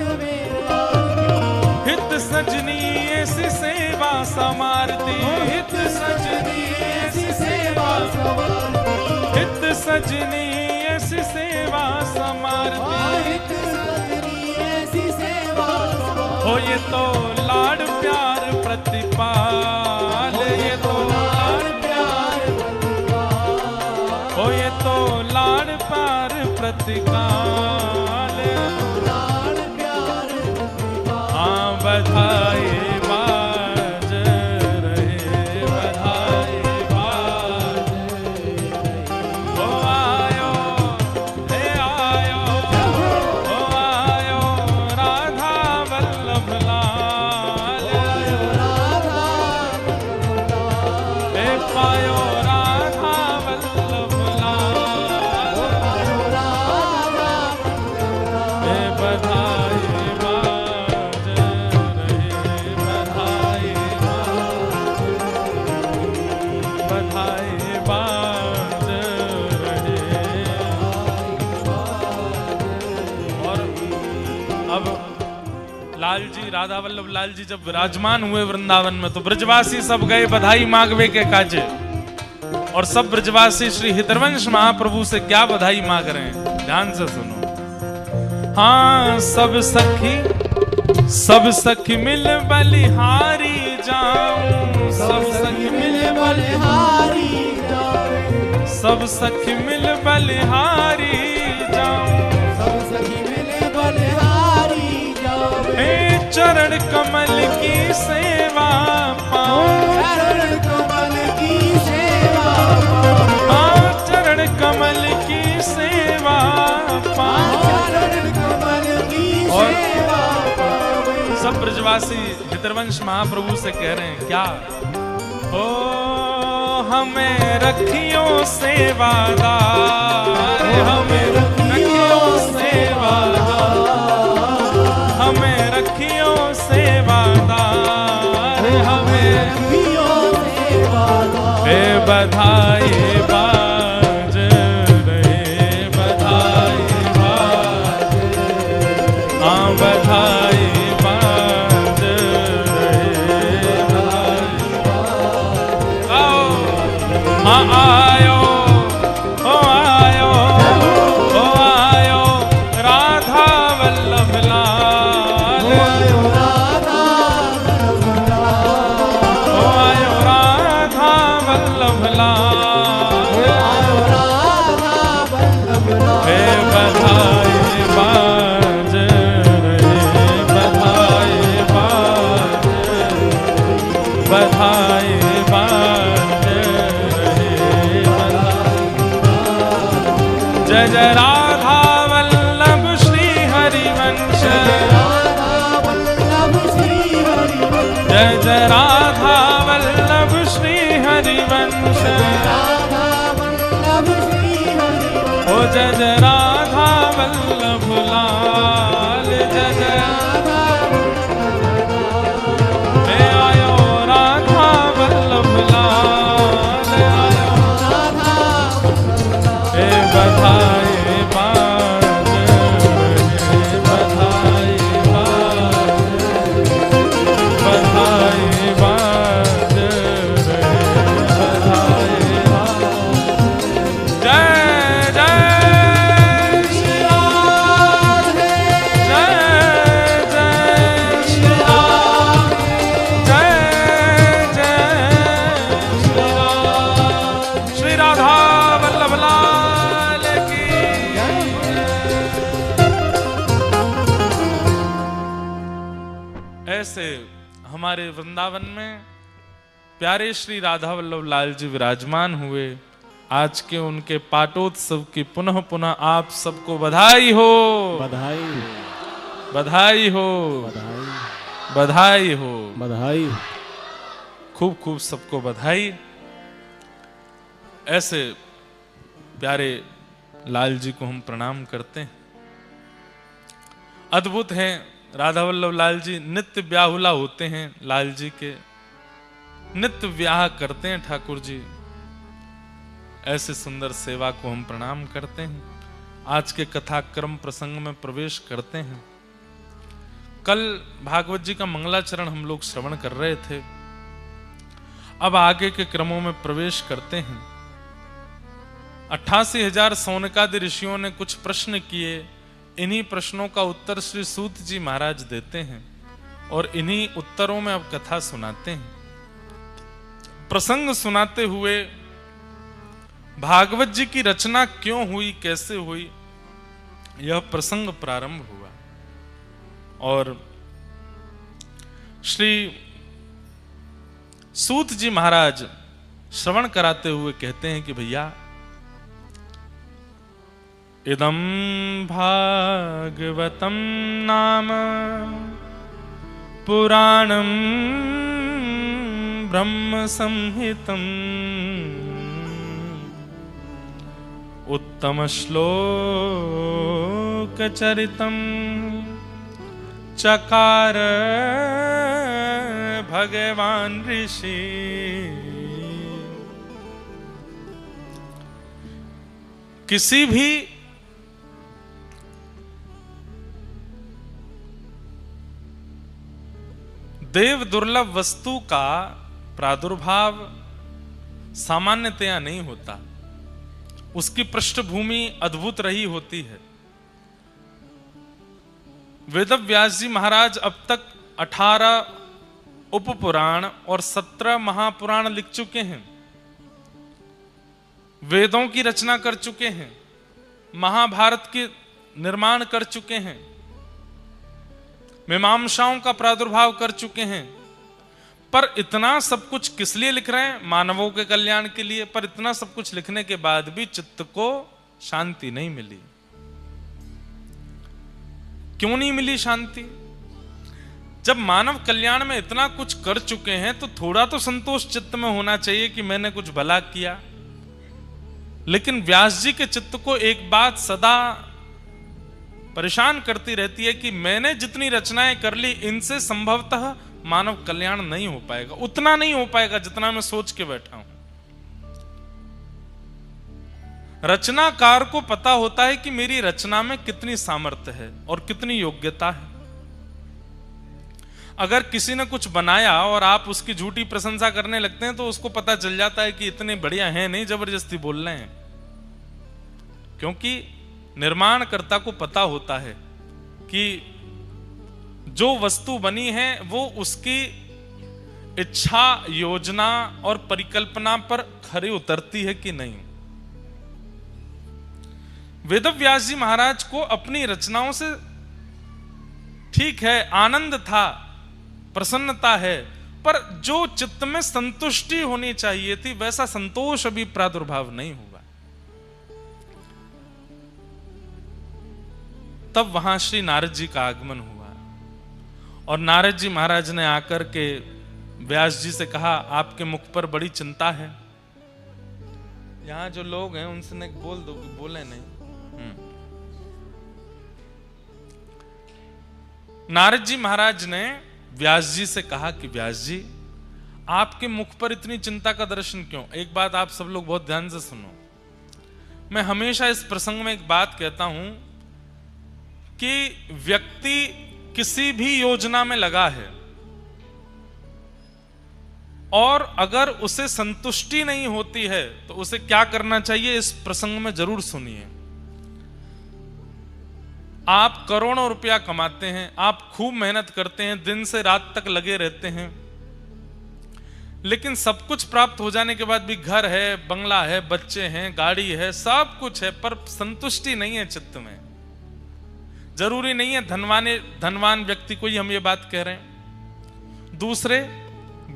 सजनी ऐसी सेवा समारती, हित सजनी ऐसी सेवा समारती, हित सजनी ऐसी सेवा समारती। हित सजनी ऐसी सेवा समारती। हो ये तो लाड़ प्यार प्रतिपाल, ये तो लाड़ प्यार प्रतिपाल, हो ये तो लाड़ प्यार प्रतिकाल। लाड़ प्यार प्रतिपाल। हाँ बधाई बाज रहे, बधाई बाज ओ आयो, हे आयो, ओ आयो राधा वल्लभ लाल, राधा हे पायो राधा वल्लभ लाल, हे बधाई बाज रहे, बधाई बाज रहे। और अब लाल जी, राधा वल्लभ लाल जी जब विराजमान हुए वृंदावन में, तो ब्रजवासी सब गए बधाई मांगवे के काजे। और सब ब्रजवासी श्री हितवंश महाप्रभु से क्या बधाई मांग रहे हैं, ध्यान से सुनो। हाँ सब सखी मिल बलिहारी जाऊं, सब सखी मिल बलिहारी जाऊं, सब सखी मिल बलिहारी जाऊं, सब सखी मिले बलिहारी जाऊं। हे चरण कमल की सेवा पाऊं, चरण कमल की सेवा पाऊं, हाँ चरण कमल की सेवा पाऊं। चरण कमल की और सेवा पाऊं। सब ब्रजवासी हितवंश महाप्रभु से कह रहे हैं क्या, ओ हमें रखियो सेवादार, हमें रखियो सेवादार, हमें रखियो सेवादार, हमें रखियो सेवादार। हे बधाई बाज रहे, बधाई बाज, हाँ बधाई बाज रहे, बधाई। आओ हाँ आयो, ओ आयो, ओ आयो राधा वल्लभ लाल, आयो राधा वल्लभ लाल, ओ आयो राधा वल्लभ लाल, आयो राधा वल्लभ लाल। हे बधाई बाज रहे, बधाई बाज, बधाई बाज रहे, बधाई। जय जय राधा वल्लभ श्री हरिवंश, राधा वल्लभ श्री हरिवंश, जय जय राधा वल्लभ श्री हरिवंश, राधा वल्लभ श्री हरिवंश। ओ जय जय राधा वल्लभ लाल, जय जय हे आयो राधा वल्लभ लाल, आयो हे बधाई बाज रहे, बधाई बाज, बधाई बाज रहे, बधाई बाज। जय जय श्री राधे, जय जय श्री राधे, जय जय श्री राधे, श्री राधा वल्लभ लाल की। ऐसे हमारे वृंदावन में प्यारे श्री राधा वल्लभ लाल जी विराजमान हुए। आज के उनके पाटोत्सव की पुनः पुनः आप सबको बधाई हो, बधाई बधाई हो, बधाई बधाई हो, बधाई। खूब खूब सबको बधाई। ऐसे प्यारे लाल जी को हम प्रणाम करते हैं। अद्भुत हैं राधा वल्लभ लाल जी, नित्य ब्याहुला होते हैं लाल जी के, नित्य ब्याह करते हैं ठाकुर जी। ऐसे सुंदर सेवा को हम प्रणाम करते हैं। आज के कथा क्रम प्रसंग में प्रवेश करते हैं। कल भागवत जी का मंगलाचरण हम लोग श्रवण कर रहे थे। अब आगे के क्रमों में प्रवेश करते हैं। 88,000 सौनकादि ऋषियों ने कुछ प्रश्न किए। इन्हीं प्रश्नों का उत्तर श्री सूत जी महाराज देते हैं और इन्हीं उत्तरों में अब कथा सुनाते हैं। प्रसंग सुनाते हुए भागवत जी की रचना क्यों हुई, कैसे हुई, यह प्रसंग प्रारंभ हुआ। और श्री सूत जी महाराज श्रवण कराते हुए कहते हैं कि भैया, इदं भागवतं नाम पुराणं ब्रह्म संहितं उत्तम श्लोक चरितं चकार भगवान ऋषि। किसी भी देव दुर्लभ वस्तु का प्रादुर्भाव सामान्यतया नहीं होता, उसकी पृष्ठभूमि अद्भुत रही होती है। वेदव्यास जी महाराज अब तक 18 उपपुराण और 17 महापुराण लिख चुके हैं, वेदों की रचना कर चुके हैं, महाभारत के निर्माण कर चुके हैं, मीमांसाओं का प्रादुर्भाव कर चुके हैं। पर इतना सब कुछ किस लिए लिख रहे हैं? मानवों के कल्याण के लिए। पर इतना सब कुछ लिखने के बाद भी चित्त को शांति नहीं मिली। क्यों नहीं मिली शांति? जब मानव कल्याण में इतना कुछ कर चुके हैं तो थोड़ा तो संतोष चित्त में होना चाहिए कि मैंने कुछ भला किया। लेकिन व्यास जी के चित्त को एक बात सदा परेशान करती रहती है कि मैंने जितनी रचनाएं कर ली, इनसे संभवतः मानव कल्याण नहीं हो पाएगा, उतना नहीं हो पाएगा जितना मैं सोच के बैठा हूं। रचनाकार को पता होता है कि मेरी रचना में कितनी सामर्थ्य है और कितनी योग्यता है। अगर किसी ने कुछ बनाया और आप उसकी झूठी प्रशंसा करने लगते हैं तो उसको पता चल जाता है कि इतने बढ़िया हैं नहीं, जबरदस्ती बोल रहे हैं। क्योंकि निर्माणकर्ता को पता होता है कि जो वस्तु बनी है वो उसकी इच्छा, योजना और परिकल्पना पर खरी उतरती है कि नहीं। वेदव्यास जी महाराज को अपनी रचनाओं से ठीक है आनंद था, प्रसन्नता है, पर जो चित्त में संतुष्टि होनी चाहिए थी वैसा संतोष अभी प्रादुर्भाव नहीं हुआ। तब वहां श्री नारद जी का आगमन हुआ और नारद जी महाराज ने आकर के व्यास जी से कहा, आपके मुख पर बड़ी चिंता है। यहां जो लोग हैं उनसे ने बोल दो कि बोले नहीं। नारद जी महाराज ने व्यास जी से कहा कि व्यास जी, आपके मुख पर इतनी चिंता का दर्शन क्यों? एक बात आप सब लोग बहुत ध्यान से सुनो। मैं हमेशा इस प्रसंग में एक बात कहता हूं कि व्यक्ति किसी भी योजना में लगा है और अगर उसे संतुष्टि नहीं होती है तो उसे क्या करना चाहिए, इस प्रसंग में जरूर सुनिए। आप करोड़ों रुपया कमाते हैं, आप खूब मेहनत करते हैं, दिन से रात तक लगे रहते हैं, लेकिन सब कुछ प्राप्त हो जाने के बाद भी घर है, बंगला है, बच्चे हैं, गाड़ी है, सब कुछ है, पर संतुष्टि नहीं है चित्त में। जरूरी नहीं है धनवान व्यक्ति को ही हम ये बात कह रहे हैं। दूसरे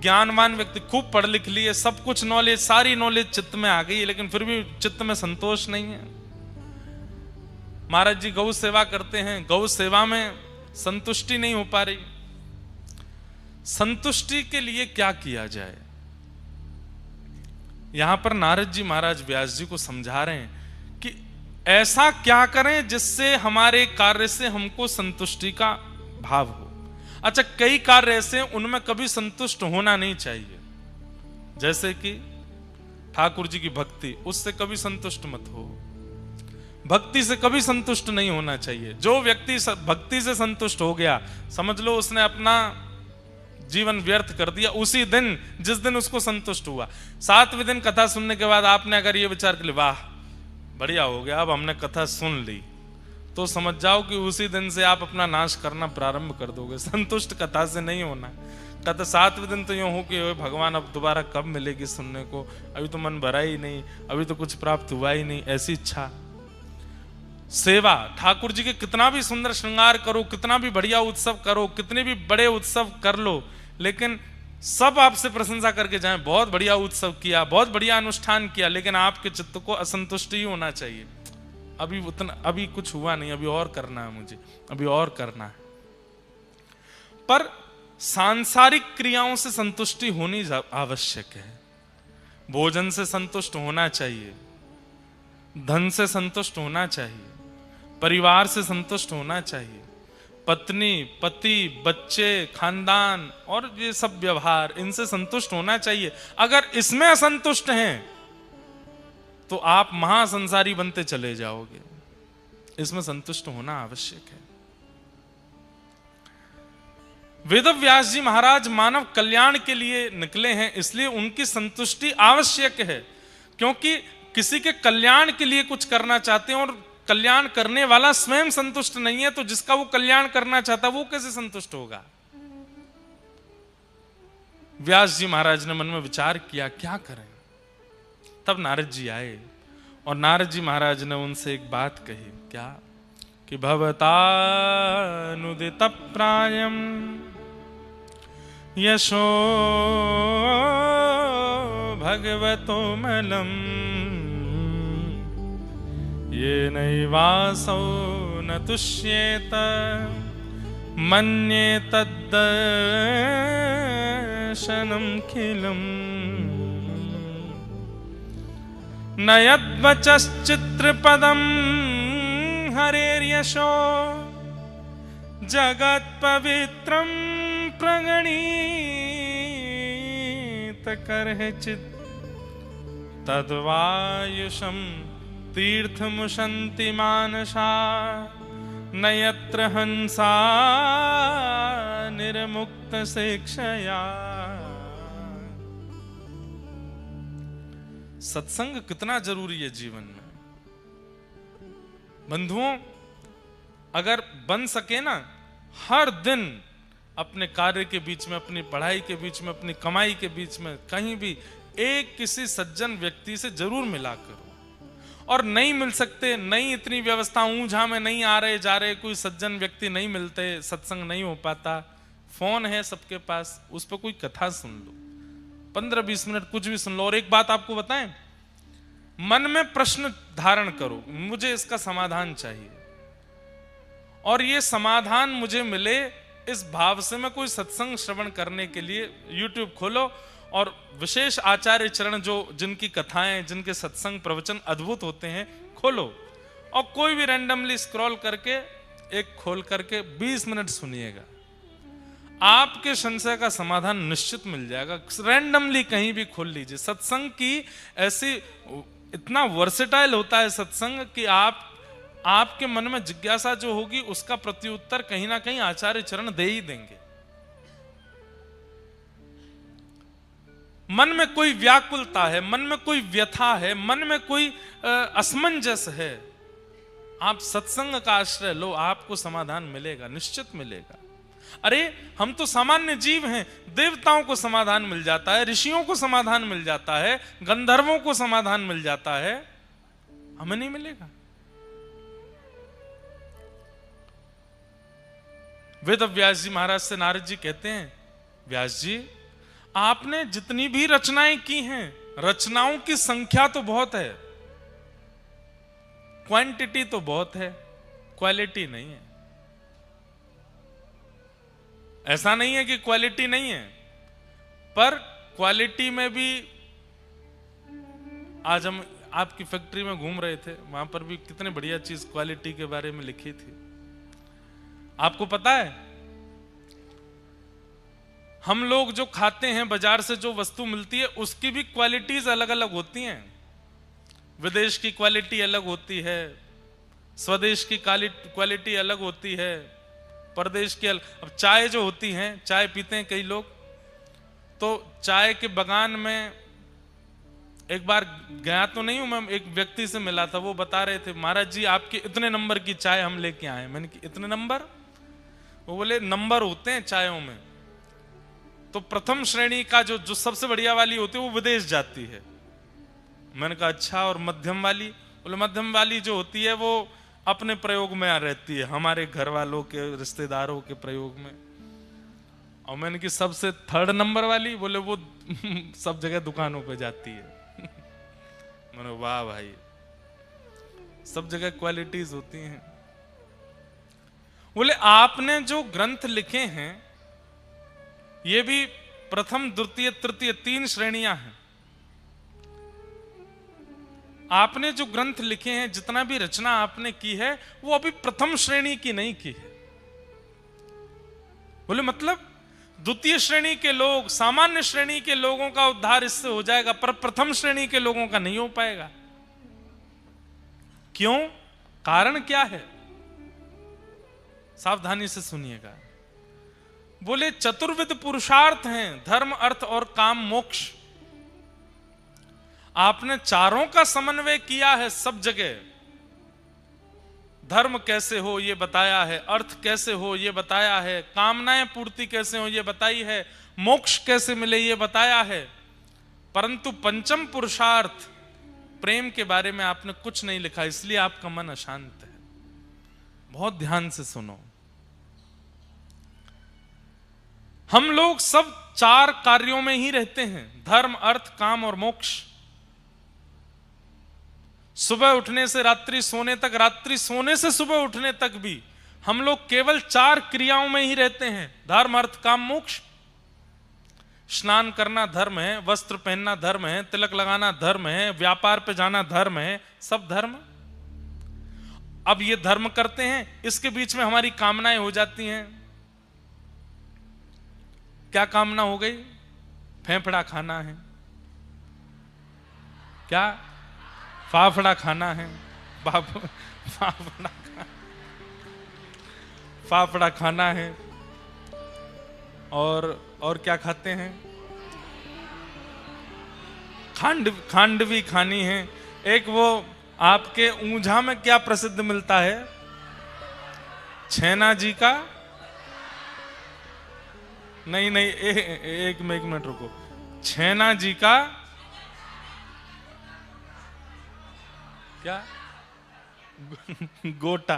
ज्ञानवान व्यक्ति खूब पढ़ लिख लिए, सब कुछ नॉलेज, सारी नॉलेज चित्त में आ गई है, लेकिन फिर भी चित्त में संतोष नहीं है। महाराज जी गौ सेवा करते हैं, गौ सेवा में संतुष्टि नहीं हो पा रही। संतुष्टि के लिए क्या किया जाए? यहां पर नारद जी महाराज व्यास जी को समझा रहे हैं कि ऐसा क्या करें जिससे हमारे कार्य से हमको संतुष्टि का भाव हो। अच्छा, कई कार्य ऐसे हैं उनमें कभी संतुष्ट होना नहीं चाहिए, जैसे कि ठाकुर जी की भक्ति, उससे कभी संतुष्ट मत हो। भक्ति से कभी संतुष्ट नहीं होना चाहिए। जो व्यक्ति भक्ति से संतुष्ट हो गया, समझ लो उसने अपना जीवन व्यर्थ कर दिया। उसी दिन जिस दिन उसको संतुष्ट हुआ, 7वें दिन कथा सुनने के बाद आपने अगर ये विचार कर लिया, वाह बढ़िया हो गया, अब हमने कथा सुन ली, तो समझ जाओ कि उसी दिन से आप अपना नाश करना प्रारंभ कर दोगे। संतुष्ट कथा से नहीं होना। कथा 7वें दिन तो यूं हो कि भगवान अब दोबारा कब मिलेगी सुनने को, अभी तो मन भरा ही नहीं, अभी तो कुछ प्राप्त हुआ ही नहीं, ऐसी इच्छा। सेवा, ठाकुर जी के कितना भी सुंदर श्रृंगार करो, कितना भी बढ़िया उत्सव करो, कितने भी बड़े उत्सव कर लो, लेकिन सब आपसे प्रशंसा करके जाएं, बहुत बढ़िया उत्सव किया, बहुत बढ़िया अनुष्ठान किया, लेकिन आपके चित्त को असंतुष्ट ही होना चाहिए। अभी कुछ हुआ नहीं, अभी और करना है मुझे, अभी और करना है। पर सांसारिक क्रियाओं से संतुष्टि होनी आवश्यक है। भोजन से संतुष्ट होना चाहिए, धन से संतुष्ट होना चाहिए, परिवार से संतुष्ट होना चाहिए, पत्नी, पति, बच्चे, खानदान और ये सब व्यवहार, इनसे संतुष्ट होना चाहिए। अगर इसमें असंतुष्ट हैं तो आप महासंसारी बनते चले जाओगे। इसमें संतुष्ट होना आवश्यक है। वेदव्यास जी महाराज मानव कल्याण के लिए निकले हैं, इसलिए उनकी संतुष्टि आवश्यक है। क्योंकि किसी के कल्याण के लिए कुछ करना चाहते हैं और कल्याण करने वाला स्वयं संतुष्ट नहीं है, तो जिसका वो कल्याण करना चाहता है वो कैसे संतुष्ट होगा। व्यास जी महाराज ने मन में विचार किया, क्या करें। तब नारद जी आए और नारद जी महाराज ने उनसे एक बात कही, क्या कि भवतानुदित प्रायम यशो भगवतो मलम ये नैवासौ न तुष्येत मन्ये तद्दर्शनं खिलम् न यद्वचश्चित्रपदं हरेर्यशो जगत्पवित्रं प्रणीत करहिचित् तद्वायुषं तीर्थमुशन्ति मानसा न यत्र हंसा निर्मुक्त शिक्षया। सत्संग कितना जरूरी है जीवन में बंधुओं। अगर बन सके ना, हर दिन अपने कार्य के बीच में, अपनी पढ़ाई के बीच में, अपनी कमाई के बीच में कहीं भी एक किसी सज्जन व्यक्ति से जरूर मिला करो। और नहीं मिल सकते, नहीं इतनी व्यवस्था ऊंझा में नहीं आ रहे जा रहे, कोई सज्जन व्यक्ति नहीं मिलते, सत्संग नहीं हो पाता, फोन है सबके पास, उस पर कोई कथा सुन लो, 15-20 मिनट कुछ भी सुन लो। और एक बात आपको बताएं, मन में प्रश्न धारण करो, मुझे इसका समाधान चाहिए और ये समाधान मुझे मिले, इस भाव से मैं कोई सत्संग श्रवण करने के लिए YouTube खोलो और विशेष आचार्य चरण जो जिनकी कथाएं, जिनके सत्संग प्रवचन अद्भुत होते हैं, खोलो और कोई भी रैंडमली स्क्रॉल करके एक खोल करके 20 मिनट सुनिएगा। आपके संशय का समाधान निश्चित मिल जाएगा। रैंडमली कहीं भी खोल लीजिए। सत्संग की ऐसी, इतना वर्सेटाइल होता है सत्संग कि आपके मन में जिज्ञासा जो होगी उसका प्रत्युत्तर कहीं ना कहीं आचार्य चरण दे ही देंगे। मन में कोई व्याकुलता है, मन में कोई व्यथा है, मन में कोई असमंजस है, आप सत्संग का आश्रय लो, आपको समाधान मिलेगा, निश्चित मिलेगा। अरे हम तो सामान्य जीव हैं, देवताओं को समाधान मिल जाता है, ऋषियों को समाधान मिल जाता है, गंधर्वों को समाधान मिल जाता है, हमें नहीं मिलेगा। वेद व्यास जी महाराज से नारद जी कहते हैं, व्यास जी आपने जितनी भी रचनाएं की हैं, रचनाओं की संख्या तो बहुत है, क्वांटिटी तो बहुत है, क्वालिटी नहीं है। ऐसा नहीं है कि क्वालिटी नहीं है, पर क्वालिटी में भी, आज हम आपकी फैक्ट्री में घूम रहे थे, वहां पर भी कितने बढ़िया चीज क्वालिटी के बारे में लिखी थी। आपको पता है, हम लोग जो खाते हैं, बाजार से जो वस्तु मिलती है, उसकी भी क्वालिटीज अलग अलग होती हैं। विदेश की क्वालिटी अलग होती है, स्वदेश की क्वालिटी अलग होती है, परदेश की अलग। अब चाय जो होती है, चाय पीते हैं कई लोग, तो चाय के बगान में एक बार गया तो नहीं हूं मैं, एक व्यक्ति से मिला था, वो बता रहे थे महाराज जी आपके इतने नंबर की चाय हम लेके आए। मैंने कि इतने नंबर? वो बोले नंबर होते हैं चायों में, तो प्रथम श्रेणी का जो सबसे बढ़िया वाली होती है वो विदेश जाती है। मैंने कहा अच्छा, और मध्यम वाली? बोले मध्यम वाली जो होती है वो अपने प्रयोग में आ रहती है, हमारे घर वालों के रिश्तेदारों के प्रयोग में। और मैंने कि सबसे थर्ड नंबर वाली? बोले वो सब जगह दुकानों पे जाती है। मैंने वाह भाई, सब जगह क्वालिटीज होती हैं। बोले आपने जो ग्रंथ लिखे हैं ये भी प्रथम द्वितीय तृतीय 3 श्रेणियां हैं। आपने जो ग्रंथ लिखे हैं, जितना भी रचना आपने की है, वो अभी प्रथम श्रेणी की नहीं की है। बोले मतलब द्वितीय श्रेणी के लोग, सामान्य श्रेणी के लोगों का उद्धार इससे हो जाएगा, पर प्रथम श्रेणी के लोगों का नहीं हो पाएगा। क्यों? कारण क्या है? सावधानी से सुनिएगा। बोले चतुर्विध पुरुषार्थ हैं, धर्म अर्थ और काम मोक्ष। आपने चारों का समन्वय किया है सब जगह। धर्म कैसे हो ये बताया है, अर्थ कैसे हो ये बताया है, कामनाएं पूर्ति कैसे हो ये बताई है, मोक्ष कैसे मिले ये बताया है, परंतु पंचम पुरुषार्थ प्रेम के बारे में आपने कुछ नहीं लिखा, इसलिए आपका मन अशांत है। बहुत ध्यान से सुनो। हम लोग सब 4 कार्यों में ही रहते हैं, धर्म अर्थ काम और मोक्ष। सुबह उठने से रात्रि सोने तक, रात्रि सोने से सुबह उठने तक भी हम लोग केवल 4 क्रियाओं में ही रहते हैं, धर्म अर्थ काम मोक्ष। स्नान करना धर्म है, वस्त्र पहनना धर्म है, तिलक लगाना धर्म है, व्यापार पे जाना धर्म है, सब धर्म। अब ये धर्म करते हैं, इसके बीच में हमारी कामनाएं हो जाती हैं। क्या कामना हो गई? फेफड़ा खाना है, क्या फाफड़ा खाना है, फाफड़ा खाना है, और क्या खाते हैं? खांड भी खानी है। एक वो आपके ऊंझा में क्या प्रसिद्ध मिलता है? छैना जी का, नहीं एक मिनट रुको, छैना जी का क्या? गोटा।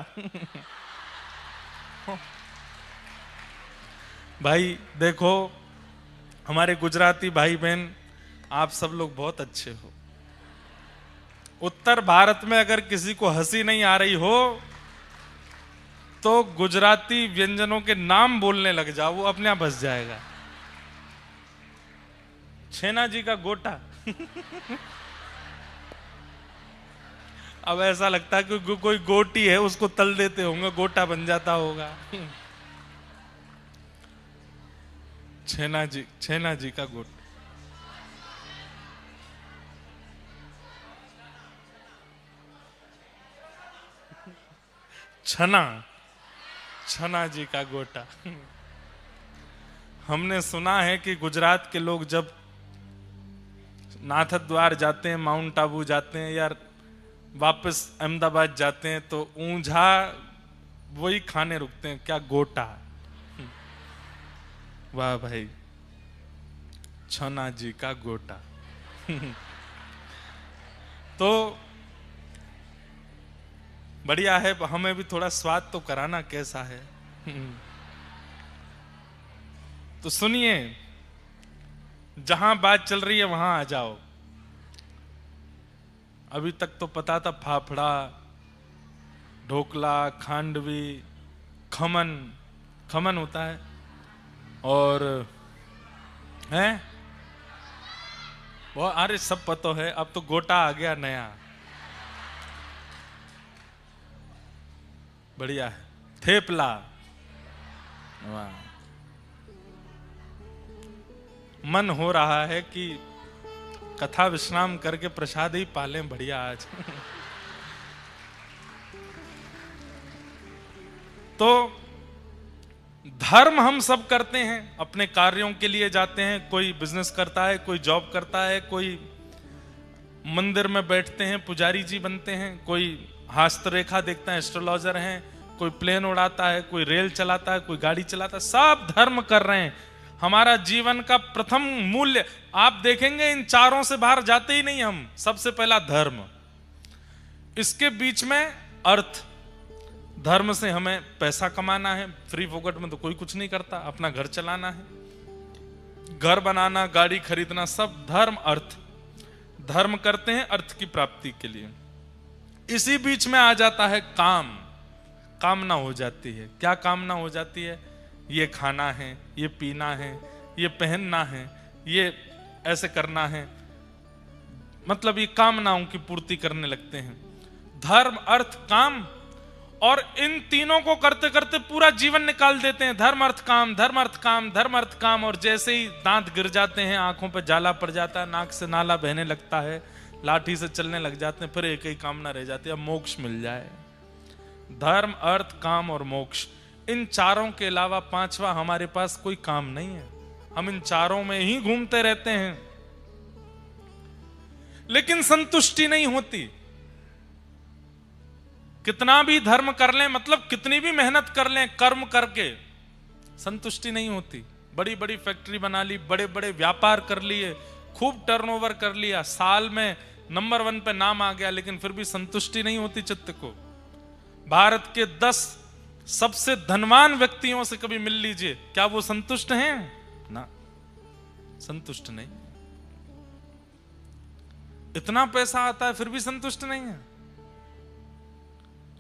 भाई देखो, हमारे गुजराती भाई बहन आप सब लोग बहुत अच्छे हो। उत्तर भारत में अगर किसी को हंसी नहीं आ रही हो तो गुजराती व्यंजनों के नाम बोलने लग जाओ, वो अपने आप हंस जाएगा। छैना जी का गोटा। अब ऐसा लगता है कि कोई गोटी है उसको तल देते होंगे, गोटा बन जाता होगा। छैना जी का गोटा। छना जी का गोटा। हमने सुना है कि गुजरात के लोग जब नाथ द्वार जाते हैं, माउंट आबू जाते हैं या वापस अहमदाबाद जाते हैं तो ऊंझा वही खाने रुकते हैं, क्या? गोटा। वाह भाई, छना जी का गोटा। तो बढ़िया है, हमें भी थोड़ा स्वाद तो कराना कैसा है। तो सुनिए, जहां बात चल रही है वहां आ जाओ। अभी तक तो पता था फाफड़ा, ढोकला, खांडवी, खमन होता है, और है वो, अरे सब पता है। अब तो गोटा आ गया नया, बढ़िया है। थेपला, वाह। मन हो रहा है कि कथा विश्राम करके प्रसाद ही पालें, बढ़िया आज। तो धर्म हम सब करते हैं, अपने कार्यों के लिए जाते हैं, कोई बिजनेस करता है, कोई जॉब करता है, कोई मंदिर में बैठते हैं, पुजारी जी बनते हैं, कोई हस्तरेखा देखता है, एस्ट्रोलॉजर हैं, कोई प्लेन उड़ाता है, कोई रेल चलाता है, कोई गाड़ी चलाता है, सब धर्म कर रहे हैं। हमारा जीवन का प्रथम मूल्य आप देखेंगे, इन चारों से बाहर जाते ही नहीं हम। सबसे पहला धर्म, इसके बीच में अर्थ। धर्म से हमें पैसा कमाना है, फ्री फोकट में तो कोई कुछ नहीं करता, अपना घर चलाना है, घर बनाना, गाड़ी खरीदना, सब धर्म अर्थ। धर्म करते हैं अर्थ की प्राप्ति के लिए। इसी बीच में आ जाता है काम, कामना हो जाती है। क्या कामना हो जाती है? ये खाना है, ये पीना है, ये पहनना है, ये ऐसे करना है, मतलब ये कामनाओं की पूर्ति करने लगते हैं। धर्म अर्थ काम, और इन तीनों को करते करते पूरा जीवन निकाल देते हैं। धर्म अर्थ काम, धर्म अर्थ काम, धर्म अर्थ काम, और जैसे ही दांत गिर जाते हैं, आंखों पे जाला पड़ जाता है, नाक से नाला बहने लगता है, लाठी से चलने लग जाते हैं, फिर एक ही कामना रह जाती है, अब मोक्ष मिल जाए। धर्म अर्थ काम और मोक्ष, इन चारों के अलावा पांचवा हमारे पास कोई काम नहीं है। हम इन चारों में ही घूमते रहते हैं, लेकिन संतुष्टि नहीं होती। कितना भी धर्म कर लें, मतलब कितनी भी मेहनत कर लें कर्म करके, संतुष्टि नहीं होती। बड़ी बड़ी फैक्ट्री बना ली, बड़े बड़े व्यापार कर लिए, खूब टर्नओवर कर लिया, साल में नंबर 1 पे नाम आ गया, लेकिन फिर भी संतुष्टि नहीं होती चित्त को। भारत के 10 सबसे धनवान व्यक्तियों से कभी मिल लीजिए, क्या वो संतुष्ट हैं? ना, संतुष्ट नहीं। इतना पैसा आता है फिर भी संतुष्ट नहीं है।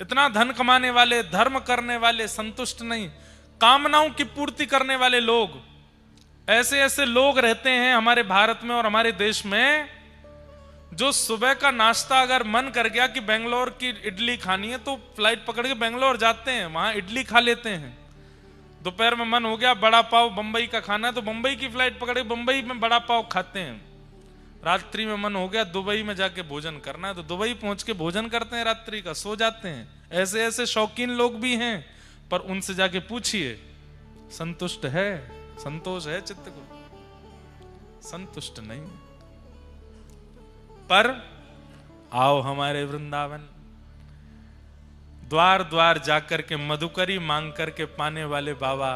इतना धन कमाने वाले, धर्म करने वाले, संतुष्ट नहीं। कामनाओं की पूर्ति करने वाले लोग, ऐसे ऐसे लोग रहते हैं हमारे भारत में और हमारे देश में, जो सुबह का नाश्ता अगर मन कर गया कि बेंगलोर की इडली खानी है, तो फ्लाइट पकड़ के बेंगलोर जाते हैं, वहां इडली खा लेते हैं। दोपहर में मन हो गया बड़ा पाव बंबई का खाना है, तो बंबई की फ्लाइट पकड़ के बंबई में बड़ा पाव खाते हैं। रात्रि में मन हो गया दुबई में जाके भोजन करना है, तो दुबई पहुंच के भोजन करते हैं, रात्रि का सो जाते हैं। ऐसे ऐसे शौकीन लोग भी हैं, पर उनसे जाके पूछिए संतुष्ट है? संतोष है चित्त को? संतुष्ट नहीं। पर आओ हमारे वृंदावन, द्वार द्वार जाकर के मधुकरी मांग करके पाने वाले बाबा,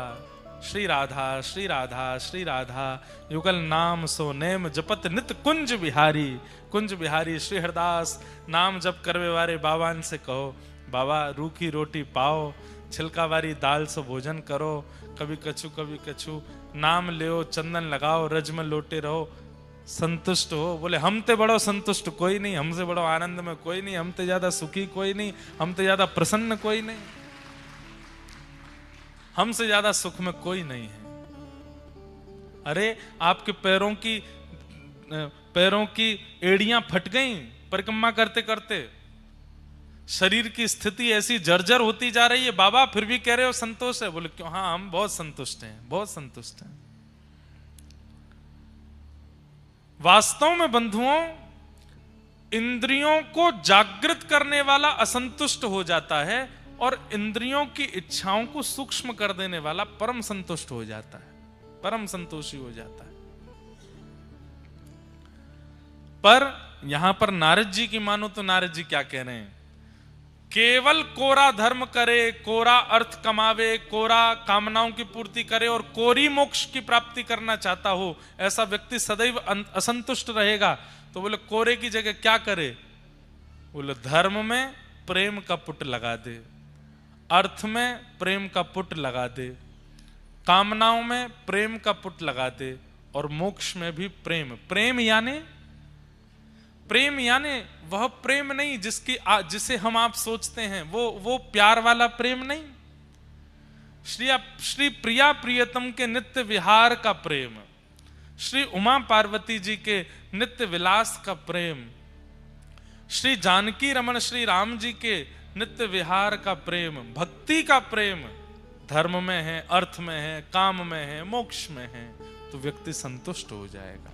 श्री राधा श्री राधा श्री राधा, युगल नाम सो नेम जपत नित कुंज बिहारी। कुंज बिहारी श्री हरदास नाम जप करवे वाले बाबान से कहो, बाबा रूखी रोटी पाओ, छिलका वाली दाल से भोजन करो, कभी कछु नाम ले, चंदन लगाओ, रज में लोटे रहो, संतुष्ट हो। बोले हम ते बड़ो संतुष्ट कोई नहीं, हमसे बड़ो आनंद में कोई नहीं, हम ते ज्यादा सुखी कोई नहीं, हम ते ज्यादा प्रसन्न कोई नहीं, हमसे ज्यादा सुख में कोई नहीं है। अरे आपके पैरों की एड़ियां फट गई परिक्रमा करते करते, शरीर की स्थिति ऐसी जर्जर होती जा रही है, बाबा फिर भी कह रहे हो संतोष है? बोले क्यों? हाँ हम बहुत संतुष्ट हैं, बहुत संतुष्ट हैं। वास्तव में बंधुओं, इंद्रियों को जागृत करने वाला असंतुष्ट हो जाता है, और इंद्रियों की इच्छाओं को सूक्ष्म कर देने वाला परम संतुष्ट हो जाता है, परम संतोषी हो जाता है। पर यहां पर नारद जी की मानो तो नारद जी क्या कह रहे हैं? केवल कोरा धर्म करे, कोरा अर्थ कमावे, कोरा कामनाओं की पूर्ति करे और कोरी मोक्ष की प्राप्ति करना चाहता हो, ऐसा व्यक्ति सदैव असंतुष्ट रहेगा। तो बोले कोरे की जगह क्या करे? बोले धर्म में प्रेम का पुट लगा दे, अर्थ में प्रेम का पुट लगा दे, कामनाओं में प्रेम का पुट लगा दे, और मोक्ष में भी प्रेम। प्रेम यानी वह प्रेम नहीं जिसे हम आप सोचते हैं, वो प्यार वाला प्रेम नहीं। श्री प्रिया प्रियतम के नित्य विहार का प्रेम, श्री उमा पार्वती जी के नित्य विलास का प्रेम, श्री जानकी रमन श्री राम जी के नित्य विहार का प्रेम, भक्ति का प्रेम धर्म में है, अर्थ में है, काम में है, मोक्ष में है, तो व्यक्ति संतुष्ट हो जाएगा।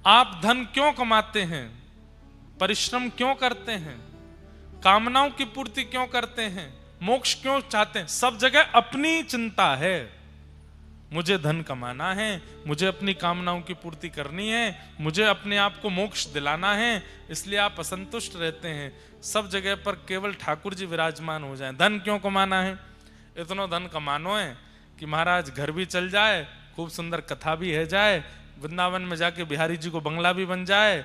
आप धन क्यों कमाते हैं? परिश्रम क्यों करते हैं? कामनाओं की पूर्ति क्यों करते हैं, मोक्ष क्यों चाहते हैं? सब जगह अपनी चिंता है। मुझे धन कमाना है, मुझे अपनी कामनाओं की पूर्ति करनी है, मुझे अपने आप को मोक्ष दिलाना है, इसलिए आप असंतुष्ट रहते हैं। सब जगह पर केवल ठाकुर जी विराजमान हो जाएं। धन क्यों कमाना है? इतना धन कमानो है कि महाराज घर भी चल जाए, खूब सुंदर कथा भी है जाए, वृंदावन में जाके बिहारी जी को बंगला भी बन जाए,